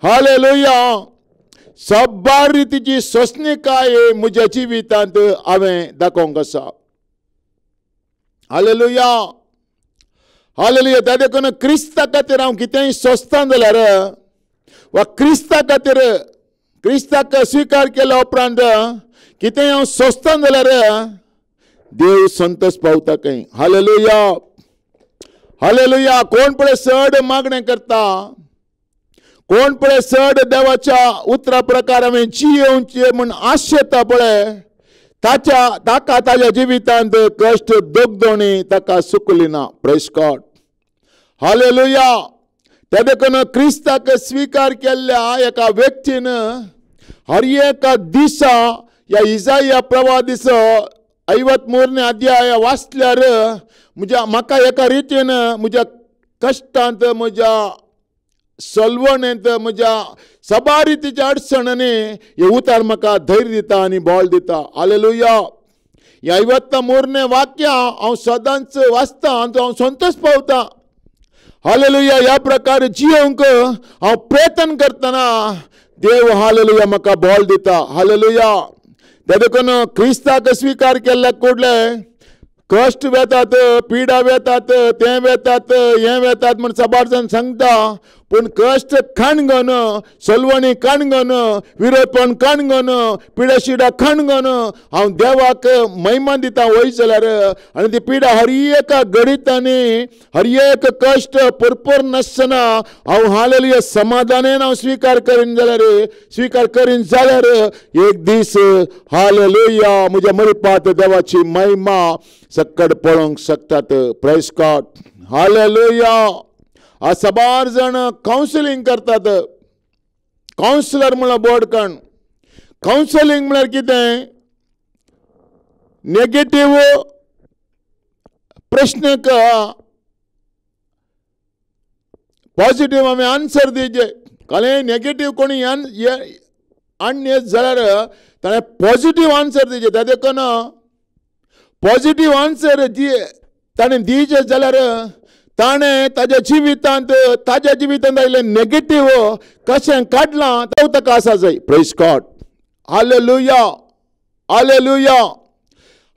हालेलुया सबार रितीची सोसणीकाय म्हज्या जिवितांत हांवें दाखोवंक आसा. हालेलुया. हालेलुया. त्या देखून क्रिस्ता खातीर हांव कितेंय सोंसता जाल्यार वा क्रिस्ता खातीर क्रिस्ताक स्विकार केल्या उपरांत कितेंय हांव सोंसता जाल्यार देव संतोष पावता खंय. हालेलुया. हालेलुया. कोण पळय चड मागणें करता कोण पळय चड देवाच्या उतरा प्रकार हांवें जियोवचें म्हूण आशेता पळय ताका ताच्या जिवितांत कश्ट दोगदोणी ताका सुकली ना. Praise God. हालेलुया. त्या देखून क्रिस्ताक स्विकार केल्ल्या एका व्यक्तीन हर एका दिसा ह्या इसाया प्रवादीचो 53ನೇ अध्याय वाचल्यार म्हाका एका रितीन म्हज्या कश्टांत म्हज्या सलवणेंत म्हज्या सबा रितीच्या अडचणांनी हे उतार म्हाका धैर्य दिता आनी बळ दिता. हालेलुया. ह्या 53ನೇ वाक्य हांव सदांच वाचतां आनी हांव संतोष पावता. हालेलुया ह्या प्रकारे जियोंक हांव प्रयत्न करतना देव हालेलुया म्हाका बळ दिता. हालेलुया त्या देखून क्रिस्ताक स्वीकार केल्ल्या कुडले कष्ट वेतात, पिडा वेतात, ते वेतात, हे वेतात म्हण साबार जाण सांगता. पूण कष्ट काणगोन, सलवणी काणगोन, विरोधपण काणगोन, पिडा शिडा काणगोन हांव देवाक महिमा दिता वय जाल्यार. आनी ती पिडा हर एक घडीतांनी हर एक कश्ट परपर नासतना हांव हालेलुया समाधानान हांव स्वीकार करीन जाल्यार एक दीस हालेलुया म्हज्या मरपात देवाची महिमा सक्कड पळोवंक शकतात. Praise God. हालेलुया. आज साबार जण काउन्सिलिंग करतात. काउन्सिलर म्हळ्यार बोर्ड कण. काउन्सिलिंग म्हळ्यार कितें? नेगेटिव्ह प्रश्नक पॉझिटिव्ह आमी आन्सर दिवचे. कळ्ळें? नेगेटिव्ह कोणी आणले जाल्यार ताणें पॉझिटिव्ह आन्सर दिवचे. त्या देखून पॉझिटिव्ह आन्सर ताणें दिवचे जाल्यार ताणें ताज्या जिवितांत आयिल्लें नेगेटिव्ह कशें काडलां ताका आसा जाय. Praise God. Hallelujah. Hallelujah.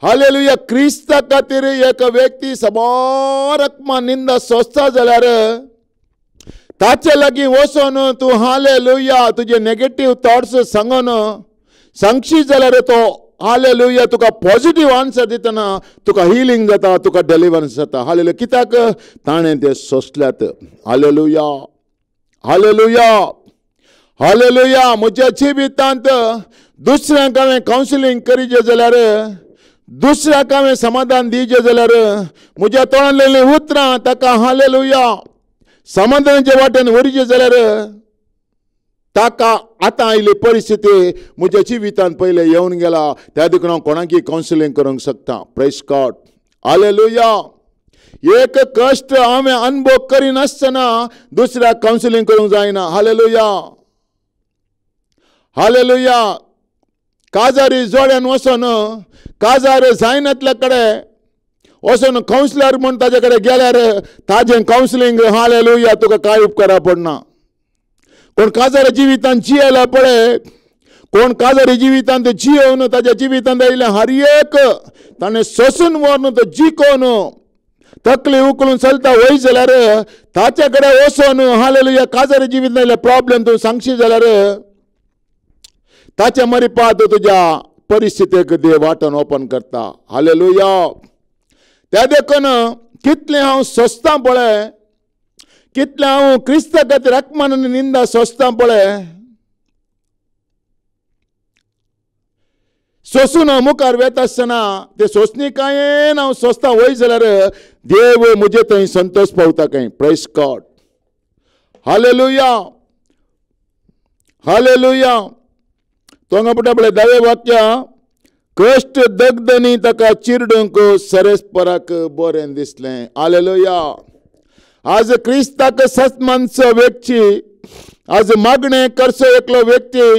Hallelujah. Crysta खातीर एक व्यक्ती सबार रकमा निंदा सोंसता जाल्यार ताचे लागीं वचोन तूं हालेलुया तुजे नेगेटिव्ह थॉट्स सांगशी जाल्यार तो हालेलुया तुका पॉझिटिव्ह आन्सर दितना तुका हिलिंग जाता, तुका डेलिव्हरन्स जाता. हालेलुया. कित्याक ताणें ते सोंसल्यात. हालेलुया. हालेलुया. हालेलुया. म्हज्या जिवितांत दुसऱ्यांक हांवें काउन्सिलिंग करीचें जाल्यार, दुसऱ्याक हांवें समाधान दिवचें जाल्यार म्हज्या तोंडांतलीं उतरां ताका हालेलुया समाधानाचे वाटेन व्हरचें जाल्यार ताका आतां आयिल्ली परिस्थिती म्हज्या जिवितांत पयले येवन गेला. त्या देखून हांव कोणाकय काउन्सिलिंग करूंक शकता. Praise God. हालेलुया. एक कश्ट हांवें अनुभव करिनासतना दुसऱ्याक काउन्सिलिंग करूंक जायना. हालेलुया. हालेलुया. काजारी जोड्यान वचोन काजार जायनातल्या कडेन वचोन काउन्सिलर म्हूण ताजे कडेन गेल्यार ताजें काउन्सिलिंग हालेलुया तुका कांय उपकारा पडना. कोण काजारी जिवितांत जियेला पळय, कोण काजारी जिवितांत जियोवन ताज्या जिवितांत आयिल्लें हर एक ताणें सोंसून व्हरून तो जिखोवन तकली उखलून चलता वय जाल्यार ताचे कडेन वचोन हालेलुया काजारी जिवितांत आयिल्ले प्रॉब्लेम तूं सांगशी जाल्यार ताचे मरीपात तुज्या परिस्थितीक देव वाटन ओपन करता. हालेलुया. त्या देखून कितलें हांव सोंसतां पळय, कितलें हांव क्रिस्ता खातीर रकमान निंदा सोंसतां पळय, सोंसून मुखार वेता आसतना ते सोंसणिकायेन हांव सोंसतां वय जाल्यार देव म्हजे थंय संतोश पावता खंय. Praise God. हालेलुया. हालेलुया. तोंगा पुटा पळय 10वें वाक्य. कश्ट दगदनी ताका चिरडूंक सरस्पराक बरें दिसलें. हालेलुया. आज क्रिस्ताक सत्मानसो व्यक्ती, आज मागणें करचो एकलो व्यक्ती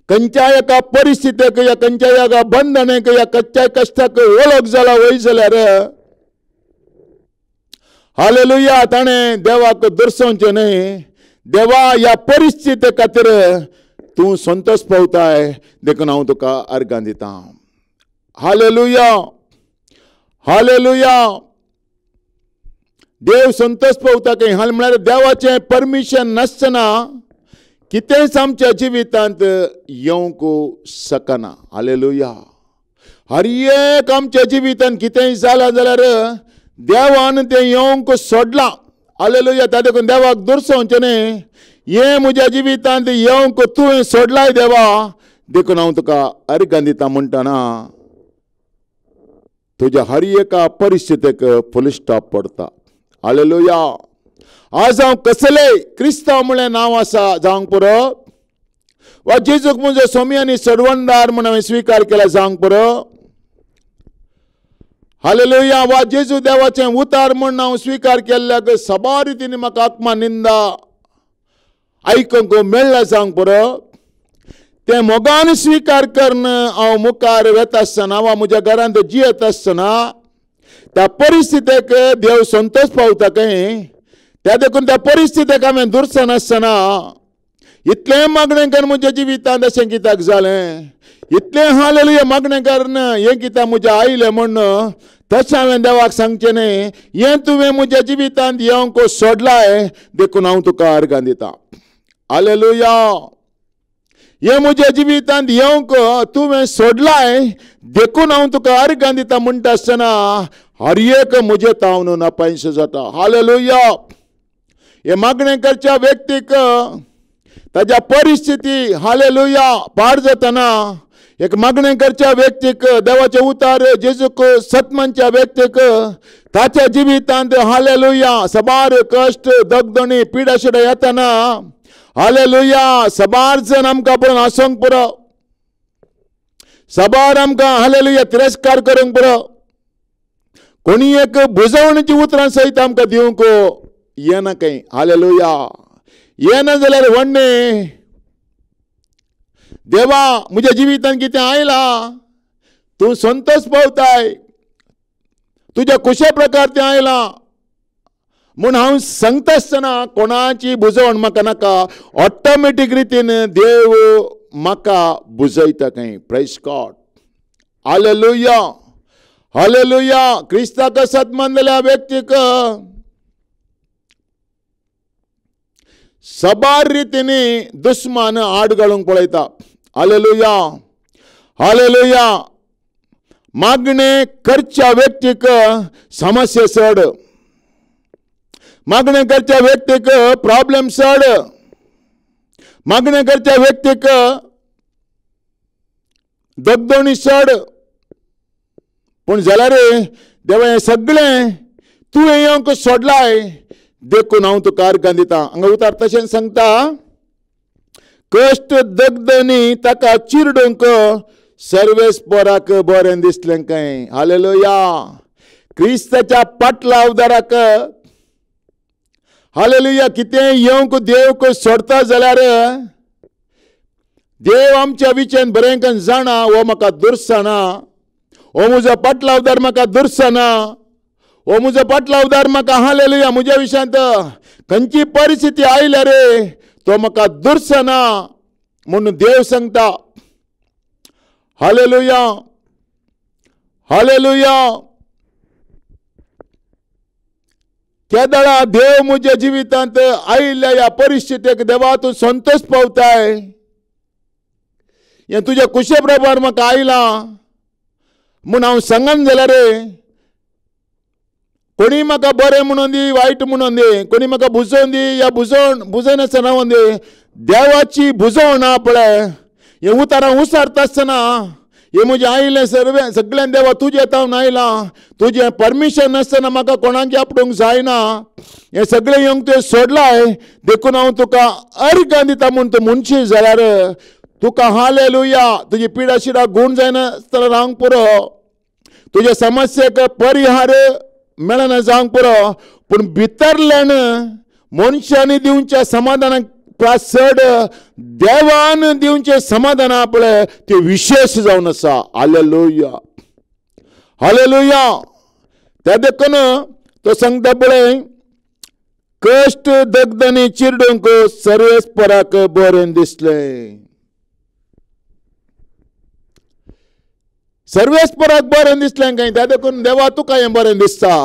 खंयच्याय एका परिस्थितीक या खंयच्याय एका बंधनाक या खंयच्याय कश्टाक वळख जाला वय जाल्यार हालेलुया ताणें देवाक दर्शोवचें न्हय. देवा ह्या परिस्थिती खातीर तूं संतोश पावताय देखून हांव तुका अर्गां दिता. हालेलुया. हालेलुया. देव संतोश पावता खंय. हाल म्हळ्यार देवाचें परमिशन नासतना कितेंच आमच्या जिवितांत येवंक शकना. हालेलुया. हर एक आमच्या जिवितांत कितेंय जालां जाल्यार देवान तें येवंक सोडलां. हालेलुया. त्या देखून देवाक दर्शोवचें न्हय. हे म्हज्या जिवितांत येवंक तुवें सोडलाय देवा देखून हांव तुका अर्गां दिता म्हणटना तुज्या हर एका परिस्थितीक फुल स्टॉप पडता. हालेलुया. आज हांव कसलेय क्रिस्तांव म्हणलें नांव आसा जावंक पुरो, वा जेजूक म्हजो स्वामी आनी सर्वंदार म्हूण हांवें स्विकार केला जावंक पुरो. हालेलुया. वा जेजू देवाचें उतार म्हूण हांव स्विकार केल्ल्याक सबा रितीन म्हाका आत्मा निंदा आयकूंक मेळ्ळा जावंक पुरो. तें मोगान स्विकार करून हांव मुखार वेता आसतना वा म्हज्या घरांत जियेत आसतना त्या परिस्थितीक देव संतोष पावता काय त्या देखून त्या परिस्थितीक हांवें दुरसां नासतना इतलें मागणें कर म्हज्या जिवितांत अशें कित्याक जालें, इतलें हालेलुया मागणें करन हें कित्याक म्हज्या आयलें म्हण तशें हांवें देवाक सांगचें न्ही, हें तुवें म्हज्या जिवितांत येवंक सोडलाय देखून हांव तुका अर्गां दितां. हालेलुया. हे म्हज्या जिवितांत येवंक तुवें सोडलाय देखून हांव तुका अर्गां दितां म्हणटा आसतना हर एक म्हजे तावन नापायस जाता. हालेलुया. हे मागणें करच्या व्यक्तीक ताच्या परिस्थिती हालेलुया पार जातना एक मागणें करच्या व्यक्तीक देवाचे उतार जेजूक सत्मांच्या व्यक्तीक ताच्या जिवितांत हालेलुया सबार कश्ट दगदणी पिडा शिडा येतना हालेलुया सबार जण आमकां पळोवन हांसोंक पुरो, सबार आमकां हालेलुया तिरस्कार करूंक पुरो, कोणी एक बुजवणीची उतरां सयत आमकां दिवंक येना खंय. हालेलुया. येना जाल्यार व्हडणे देवा म्हज्या जिवितांत कितें आयलां तूं संतोष पावताय, तुज्या कुशे प्रकार तें आयलां म्हूण हांव सांगता आसतना कोणाची बुजवण म्हाका नाका, ऑटोमॅटीक रितीन देव म्हाका बुजयता खंय. Praise God. हालेलुया. हालेलुया. क्रिस्ताक सत्मान जाल्या व्यक्तीक सबार रितीने दुस्मान आड घालूंक पळयता. हालेलुया. हालेलुया. मागणें करच्या व्यक्तीक समस्या चड, मागणें करच्या व्यक्तीक प्रॉब्लेम चड, मागणें करच्या व्यक्तीक दगदणी चड, पूण जाल्यार देवा हें सगळें तुवें येवंक सोडलाय देखून हांव तुका अर्गां दितां. हांगा उतार तशें सांगता कश्ट दगदणी ताका चिरडूंक सर्वेस्पराक बरें दिसलें काय. हालेलुया. क्रिस्ताच्या पाटलावदाराक हालेलुया कितें येवंक देवक सोडता जाल्यार देव आमच्या विशयान बरें करून जाणा हो म्हाका दुरसाना, हो म्हजो पाटलावदार म्हाका दुरसाना, हो म्हजो पाटलावदार म्हाका हालेलुया म्हज्या विशयांत खंयची परिस्थिती आयल्यार तो म्हाका दुरसाना म्हणून देव सांगता. हालेलुया. हालेलुया. त्या दाळा देव म्हज्या जिवितांत आयिल्ल्या ह्या परिस्थितीक देवा तूं संतोष पावताय, हें तुज्या कुशे प्रभार म्हाका आयलां म्हूण हांव सांगन जाल्यार कोणी म्हाका बरें म्हणून दी वायट म्हणून दी, कोणी म्हाका बुजोवन दी या बुजयनासतना रावून दी, देवाची बुजवण ना पळय हें उतारां उसारता आसतना हे म्हजें आयलें सगळ्यान देवा तुजें तावन आयलां, तुजें परमिशन नासतना म्हाका कोणाचें आपणूंक जायना, हें सगळें येवंक तुवें सोडलाय देखून हांव तुका अर्गां दिता म्हूण तूं म्हणशी जाल्यार तुका हालेलुया तुजी पिडा शिडा गूण जायनासतना रावंक पुरो, तुज्या समस्येक परिहार मेळना जावंक पुरो, पूण भितरल्यान मनशांनी दिवच्या समाधानाक चड देवान दिवचें समाधान आपलें तें विशेष जावन आसा. हालेलुया. हालेलुया. त्या देखून तो सांगता पळय कश्ट दगदणी चिरडूंक सर्वेस्पराक बरें दिसलें. सर्वेस्पराक बरें दिसलें काय. त्या देखून देवा तुका हें बरें दिसता.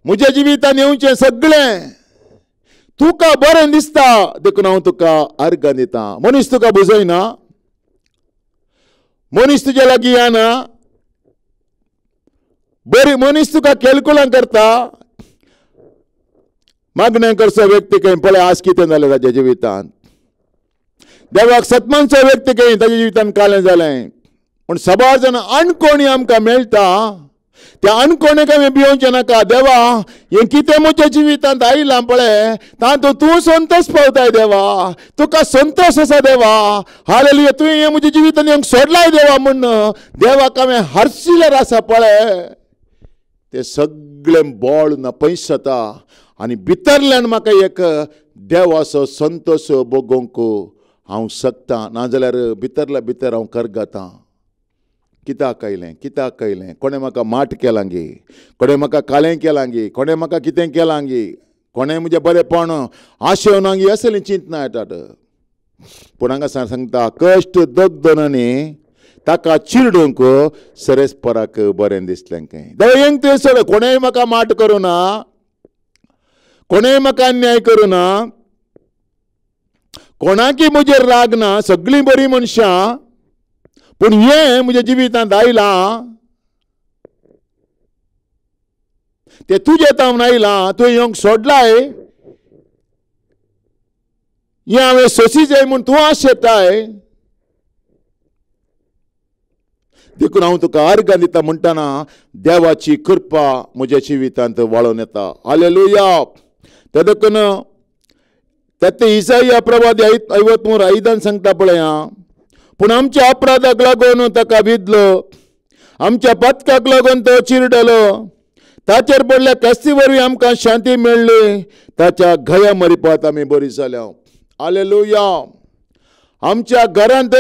म्हज्या जिवितांत येवचें सगळें तुका बरें दिसता देखून हांव तुका अर्गां दितां. मनीस तुका बुजयना, मनीस तुजे लागीं येना, बरी मनीस तुका कॅल्कुलां करता, मागणें करचो व्यक्ती खंय पळय आज कितें जालें ताच्या जिवितांत, देवाक सत्मानचो व्यक्ती खंय ताच्या जिवितांत कालें जालें, पूण सबार जाण अणकोणी आमकां मेळटा त्या अणकोणेक आमी भिवचें नाका. देवा हें कितें म्हज्या जिवितांत आयलां पळय तातूंत तूं संतोष पावताय देवा, तुका संतोष आसा देवा. हालेलुया. तुवें हें म्हज्या जिवितांत येवंक सोडलाय देवा म्हण देवाक हांवें हरशिल्लें आसा पळय तें सगळें बोळ नपयस जाता आनी भितरल्यान म्हाका एक देवाचो संतोष भोगोवंक हांव शकता. नाजाल्यार भितरल्या भितर हांव करगतां. कित्याक कयलें कोणें म्हाका माट केलां गे, कोणें म्हाका कालें केलां गे, कोणें म्हाका कितें केलां गे, कोणें म्हजें बरेंपण आशेवना गे असलीं चिंतना येतात. पूण हांगा सांगता कश्ट दोगदोनांनी ताका चिरडूंक सरेस्पराक बरें दिसलें काय. दयेंक ते सर कोणेंय म्हाका माट करूं ना, कोणेंय म्हाका अन्याय करूं ना, कोणाकी म्हजेर राग ना, सगळीं बरीं मनशां. पूण हें म्हज्या जिवितांत आयलां तें तुजें तावन आयलां, तुवें येवंक सोडलाय. हें हांवें सोंसी जाय म्हूण तूं आशेताय. देखून हांव तुका अर्घ दिता म्हणटना देवाची कृपा म्हज्या जिवितांत वाळून येता. हालेलुया. ते देखून ते इसाया प्रवादी 53:5 सांगता पळया, पूण आमच्या अपराधाक लागून ताका विधलो, आमच्या पथकाक लागून तो चिरडलो, ताचेर पडल्या कस्ती वरवीं आमकां शांती मेळ्ळी, ताच्या घया मरिपात आमी बरी जाल्या. हालेलुया. आमच्या घरांत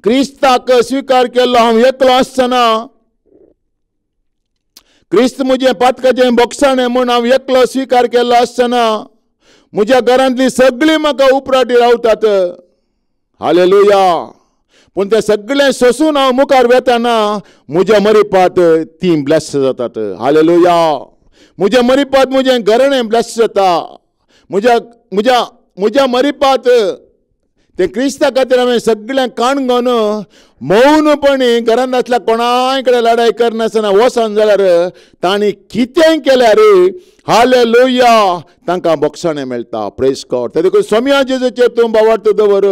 क्रिस्ताक स्वीकार केल्लो हांव एकलो आसतना, क्रिस्त म्हजें पातकाचें बोगसाणें म्हूण हांव एकलो स्वीकार केल्लो आसतना म्हज्या घरांतलीं सगळीं म्हाका उपराटी रावतात. हालेलुया. पूण तें सगळें सोंसून हांव मुखार वेताना म्हज्या मरिपात तीं ब्लेस जातात. हालेलुया. म्हज्या मरिपात म्हजें घराणें ब्लेस जाता. म्हज्या मरिपात ते क्रिस्ता खातीर हांवें सगळें काणगोन मौनपणी घरांत आसल्या कोणाय कडेन लढाई करनासतना वचोन जाल्यार तांणी कितेंय केल्यार हालेलुया तांकां बोगसाणें मेळटा. Praise God. ते देखून सोम्या जेजूचेर तूं बावार्थ दवर,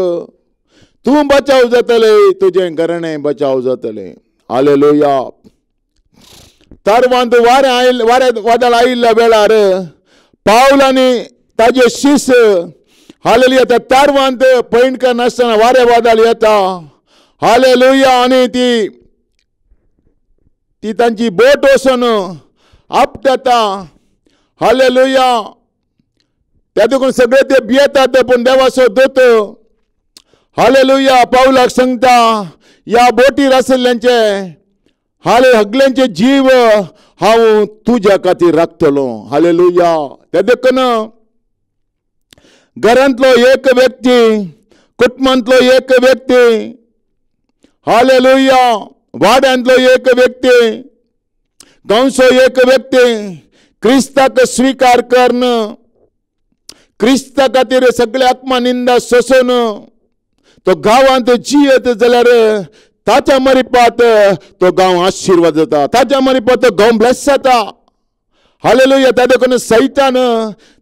तूं बचाव जातलें, तुजें घराणें बचाव जातलें. हालेलुया. तारवांत वादळ आयिल्ल्या वेळार पावल आनी ताजे शिस हालेलुया त्या तारवांत पैणकार नासतना वारें वादळ येता. हालेलुया. आनी ती तांची बोट वचून आपटता. हालेलुया. त्या देखून सगळे ते भियेतात. पूण देवाचो दूत हालेलुया पावलाक सांगता, ह्या बोटीर आशिल्ल्यांचे हगल्यांचे जीव हांव तुज्या खातीर राखतलो. हालेलुया. त्या देखून घरांतलो एक व्यक्ती, कुटुंबांतलो एक व्यक्ती, हालेलुया वाड्यांतलो एक व्यक्ती, गांवचो एक व्यक्ती क्रिस्ताक स्वीकार करन, क्रिस्ता खातीर सगळे आत्मा निंदा सोसून तो गांवांत जियेत जाल्यार ताच्या मरिपात तो गांव आशिर्वाद जाता, ताच्या मरिपात तो गांव ब्लेस जाता. हालेलुया. त्या देखून सैतान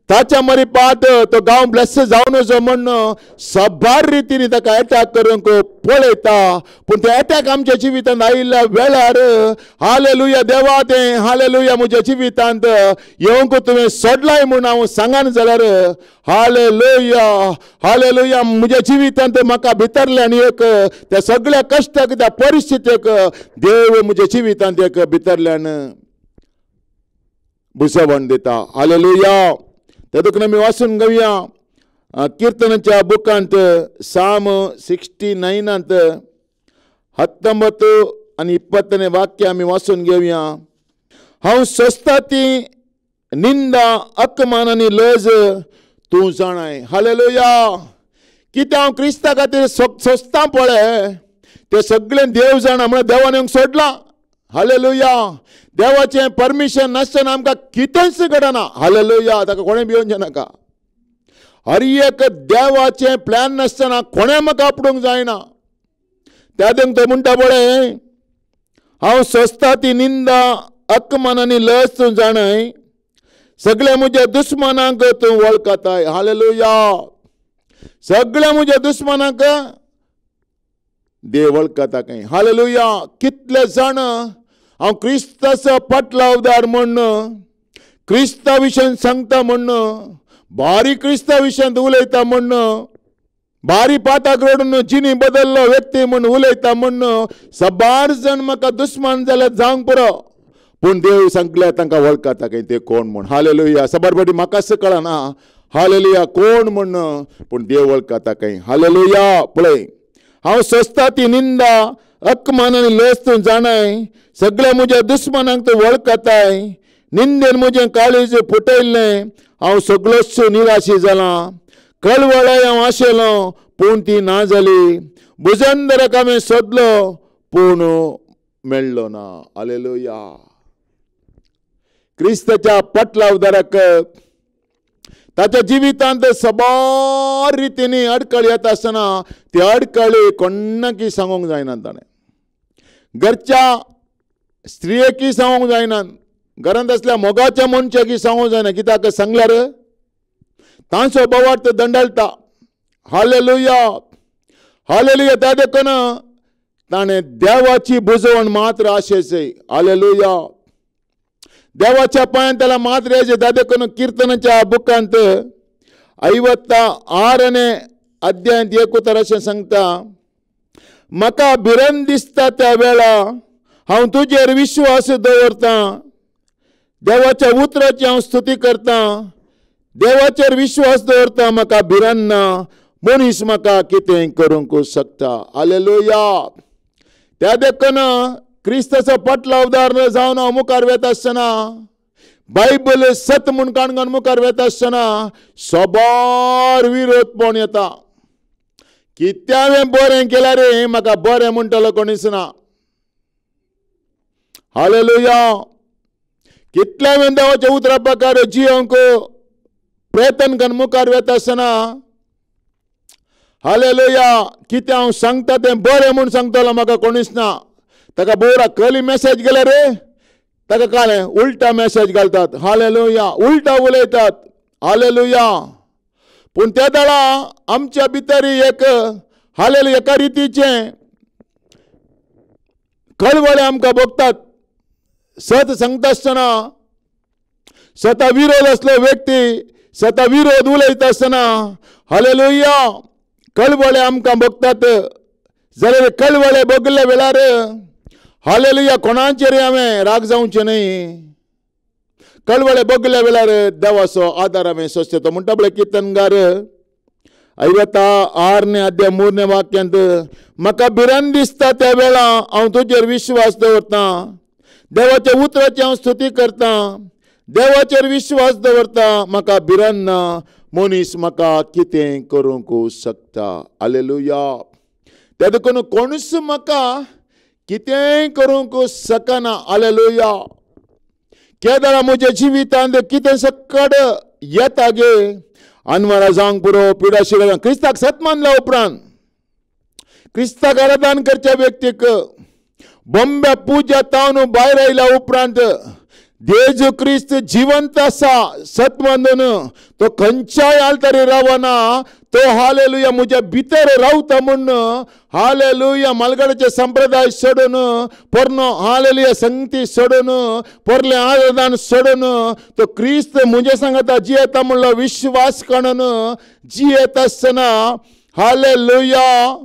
ताच्या मरिपात तो गांव ब्लेस जावन नजो म्हणून सबार रितीन ताका अटॅक करूंक पळयता. पूण ते अटॅक आमच्या जिवितांत आयिल्ल्या वेळार हालेलुया देवा तें हालेलुया म्हज्या जिवितांत येवंक तुवें सोडलाय म्हूण हांव सांगन जाल्यार हालेलुया हालेलुया म्हज्या जिवितांत म्हाका भितरल्यान एक त्या सगळ्या कश्टाक त्या परिस्थितीक देव म्हज्या जिवितांत एक भितरल्यान बुजवण दिता. हालेलुया. त्या देखून आमी वाचून घेवया किर्तनाच्या बुकांत साम 69 19 आनी 20 वाक्य आमी वाचून घेवया. हांव सोंसता ती निंदा अपमान आनी लज तूं जाणाय. हालेलुया. कितें हांव क्रिस्ता खातीर सोंसता पळय तें सगळें देव जाणा म्हण देवान हांव सोडलां. हालेलुया. देवाचें परमिशन नासतना आमकां कितेंच घडना. हालेलुया. ताका कोणें भिवंक नाका. हर एक देवाचें प्लॅन नासतना कोणें म्हाका आपडूंक जायना. त्या देखून तो म्हणटा पळय हांव सोंसता ती निंदा अपमान आनी लज तूं जाणाय, सगळ्या म्हज्या दुस्मनांक तूं वळखताय. हालेलुया. सगळ्या म्हज्या दुस्मनांक देव वळखता काय. हालेलुया. कितले जाण हांव क्रिस्ताचो पाटलावदार म्हण क्रिस्ता विशयी सांगता म्हण भारी क्रिस्ता विशयी उलयता म्हण भारी पाताक रडून जिनी बदल्लो व्यक्ती म्हण उलयता म्हण सबार जण म्हाका दुस्मान जाल्यार जावंक पुरो. पूण देव सांगले तांकां वळखता काय ते कोण म्हण. हालेलुया. सबार बडी म्हाकाच कळना. हालेलुया कोण म्हण. पूण देव वळखता काय. हालेलुया. पळय हांव सोंसता ती निंदा अकमान आनी लज तूं जाणाय सगळ्या म्हज्या दुस्मनांक तूं वळखताय निंदेन म्हजें काळीज फुटयल्लें हांव सगळोच निराशी जालां कळवळाय हांव आशेलो पूण ती ना जाली भुजंदराक हांवें सोदलो पूण मेळ्ळो ना हालेलुया क्रिस्ताच्या पटला उदाराक ताच्या जिवितांत सबार रितींनी अडकळ येता आसतना ती अडकळी कोणाकी सांगूंक जायना ताणें घरच्या स्त्रियेकी सांगूंक जायना घरांत असल्या मोगाच्या मनशाकी सांगूंक जायना कित्याक सांगल्यार तांचो बोवाट दंडळटा हालेलुया हालेलुया त्या देखून ताणें देवाची बुजवण मात्र आशेचय हालेलुया देवाच्या पांयान त्याला मात्र यायचे त्या देखून कीर्तनाच्या बुकांत 56 अध्यायांत 1 अशें सांगता म्हाका भिरण दिसता त्या वेळा हांव तुजेर विश्वास दवरतां देवाच्या उतराची हांव स्तुती करतां देवाचेर विश्वास दवरतां म्हाका भिरण ना मनीस म्हाका कितें करूंक शकता हालेलुया त्या देखून क्रिस्ताचो पटला उदाहरण जावन हांव मुखार वेता आसतना बायबल सत म्हूण काणकोण मुखार वेता आसतना सोबार विरोधपण येता कितें हांवें बरें केलां रे म्हाका बरें म्हणटलो कोणीच ना हालेलुया कितले हांवें देवाच्या उतरा प्रकार जियोंक प्रयत्न करून मुखार वेता आसतना हालेलुया कितें हांव सांगता तें बरें म्हूण सांगतलो म्हाका कोणीच ना ताका बोरा खरी मेसेज गेले रे ताका काळें उलटा मेसेज घालतात हालेलुया उलटा उलयतात हालेलुया पूण त्या दाळा आमच्या भितर एक हालेलुया एका रितीचें कळवळे आमकां भोगतात सत सांगता आसतना सता विरोध असलो व्यक्ती सता विरोध उलयता आसतना हालेलुया कळवळे आमकां भोगतात जाल्यार कळवळे भोगले वेळार हालेलुया कोणाचेर हांवें राग जावचें न्हय कळवळे भोगल्या वेळार देवाचो आदार हांवें सोंसचो म्हणटा पळय कीर्तनगार 56 अध्याय 3 वाक्यांत म्हाका भिरांत दिसता त्या वेळा हांव तुजेर विश्वास दवरतां देवाच्या उतराची हांव स्तुती करतां देवाचेर विश्वास दवरतां म्हाका भिरांत ना मनीस म्हाका कितें करूंक शकता हालेलुया त्या देखून कोणूच म्हाका कितें करूंक शकना हालेलुया केदारा म्हज्या जिवितांत कितें सकट येता गे अनवरां जावंक पुरो पिडा शिडा क्रिस्ताक सत मानल्या उपरांत क्रिस्ताक आराधन करच्या व्यक्तीक बॉम्बे पुजा तावन भायर आयल्या उपरांत जेजू क्रिस्त जिवंत आसा सत मानून तो खंयच्याय आल्तारी रावना तो हालेलुया म्हज्या भितर रावता म्हूण हालेलुया मालगाडचे संप्रदाय सोडून पोरनो हालेलुया संगती सोडून पोरलें आराधन सोडून तो क्रिस्त म्हजे सांगता जियेता म्हणलो विश्वास करून जियेत आसतना हालेलुया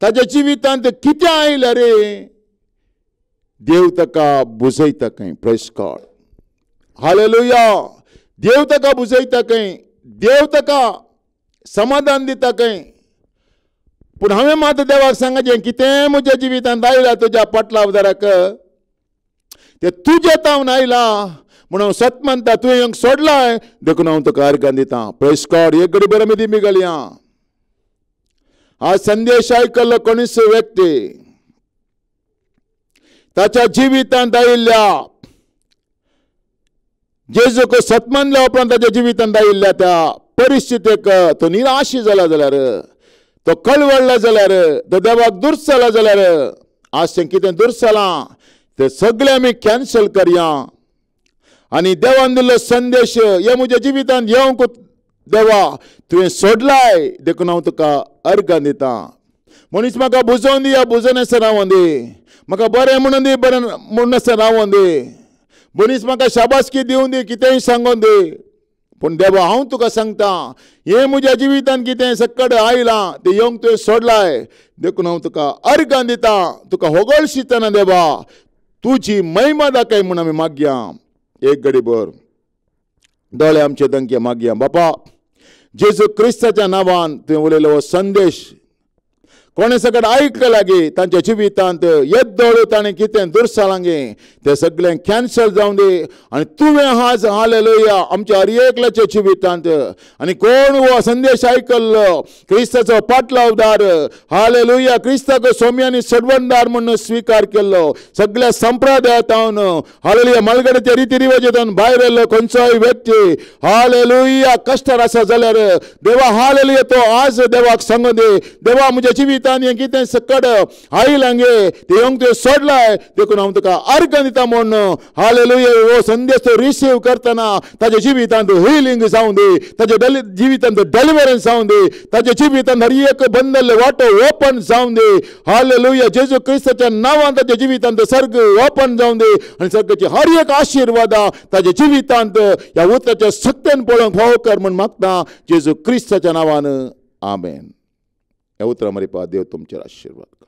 ताच्या जिवितांत कितें आयलें रे देव ताका बुजयता खंय प्रेज गॉड हालेलुया देव ताका बुजयता खंय देव ताका समाधान दिता खंय पूण हांवें मात देवाक सांगचें कितें म्हज्या जिवितांत आयलां तुज्या पटला उदाराक तें तुजें तावन आयलां म्हूण हांव सत मानता तुवें हांग सोडलाय देखून हांव तुका अर्घ दितां प्रेज गॉड एक घडी बरें मी दिमी घालया हा संदेश आयकल्लो कोणीच व्यक्ती ताच्या जिवितांत आयिल्ल्या जेजूक सत मानल्या उपरांत ताच्या जिवितांत आयिल्ल्या त्या परिस्थितीक तो निराशी जाला जाल्यार तो कळवळला जाल्यार तो देवाक दुर्स जाला जाल्यार आज तें कितें दुर्स जालां तें सगळें आमी कॅन्सल करया आनी देवान दिल्लो संदेश हे म्हज्या जिवितांत येवंक देवा तुवें सोडलाय देखून हांव तुका अर्घ दितां मनीस म्हाका बुजोवन दी बुजोवन आसा रावोन दी म्हाका बरें म्हणून दी बरें म्हणून आसा रावोन दी मनीस म्हाका शाबासकी दिवन दी कितेंय सांगून दी पूण देवा हांव तुका सांगता हें म्हज्या जिवितांत कितें सकट आयलां तें येवंक तुवें सोडलाय देखून हांव तुका अर्घ दितां तुका होगळशितना देवा तुजी महिमा दाखय म्हूण आमी मागया एक घडी भर दोळे आमचे दंके मागया बापा जेजू क्रिस्ताच्या नांवान तुवें उलयलो हो संदेश कोणे सकट ऐकले लागे तांच्या जिवितांत येद्दोळू ताणें कितें दुरसालांगे तें सगळें कॅन्सल जावन दे आनी तुवें आज हालेलुया आमच्या हर एकल्याच्या जिवितांत आनी कोण हो संदेश आयकल्लो क्रिस्ताचो पाटलावदार हालेलुया क्रिस्ताक सोमी आनी सडवणदार म्हणून स्वीकार केल्लो सगळ्या संप्रदायांत हालेलुया मलगड्याच्या रिती रिवाजांतून भायर येयल्लो खंयचोय व्यक्ती हालेलुया कश्टार आसा जाल्यार देवा हालेलुया तो आज देवाक सांगूं दे देवा म्हज्या जिवितांत हे कितें सकट आयलांगे ते येवंक तुवें सोडलाय देखून हांव तुका अर्घ दिता म्हूण हालेलुया हो संदेश तो रिसीव करतना ताच्या जिवितांत हिलिंग जावं दे ताच्या जिवितांत डेलिव्हरन्स जावं दे ताच्या जिवितांत हर एक बंदल वाटो ओपन जावं दे हालेलुया जेजू क्रिस्ताच्या नांवान ताच्या जिवितांत सर्ग ओपन जावं दे आनी सर्गाची हर एक आशिर्वादा ताच्या जिवितांत ह्या उतराच्या शक्तीन पळोवंक फावो कर म्हूण मागता जेजू क्रिस्ताच्या नांवान आमेन. ह्या उतरा मरे देव तुमचेर आशिर्वाद.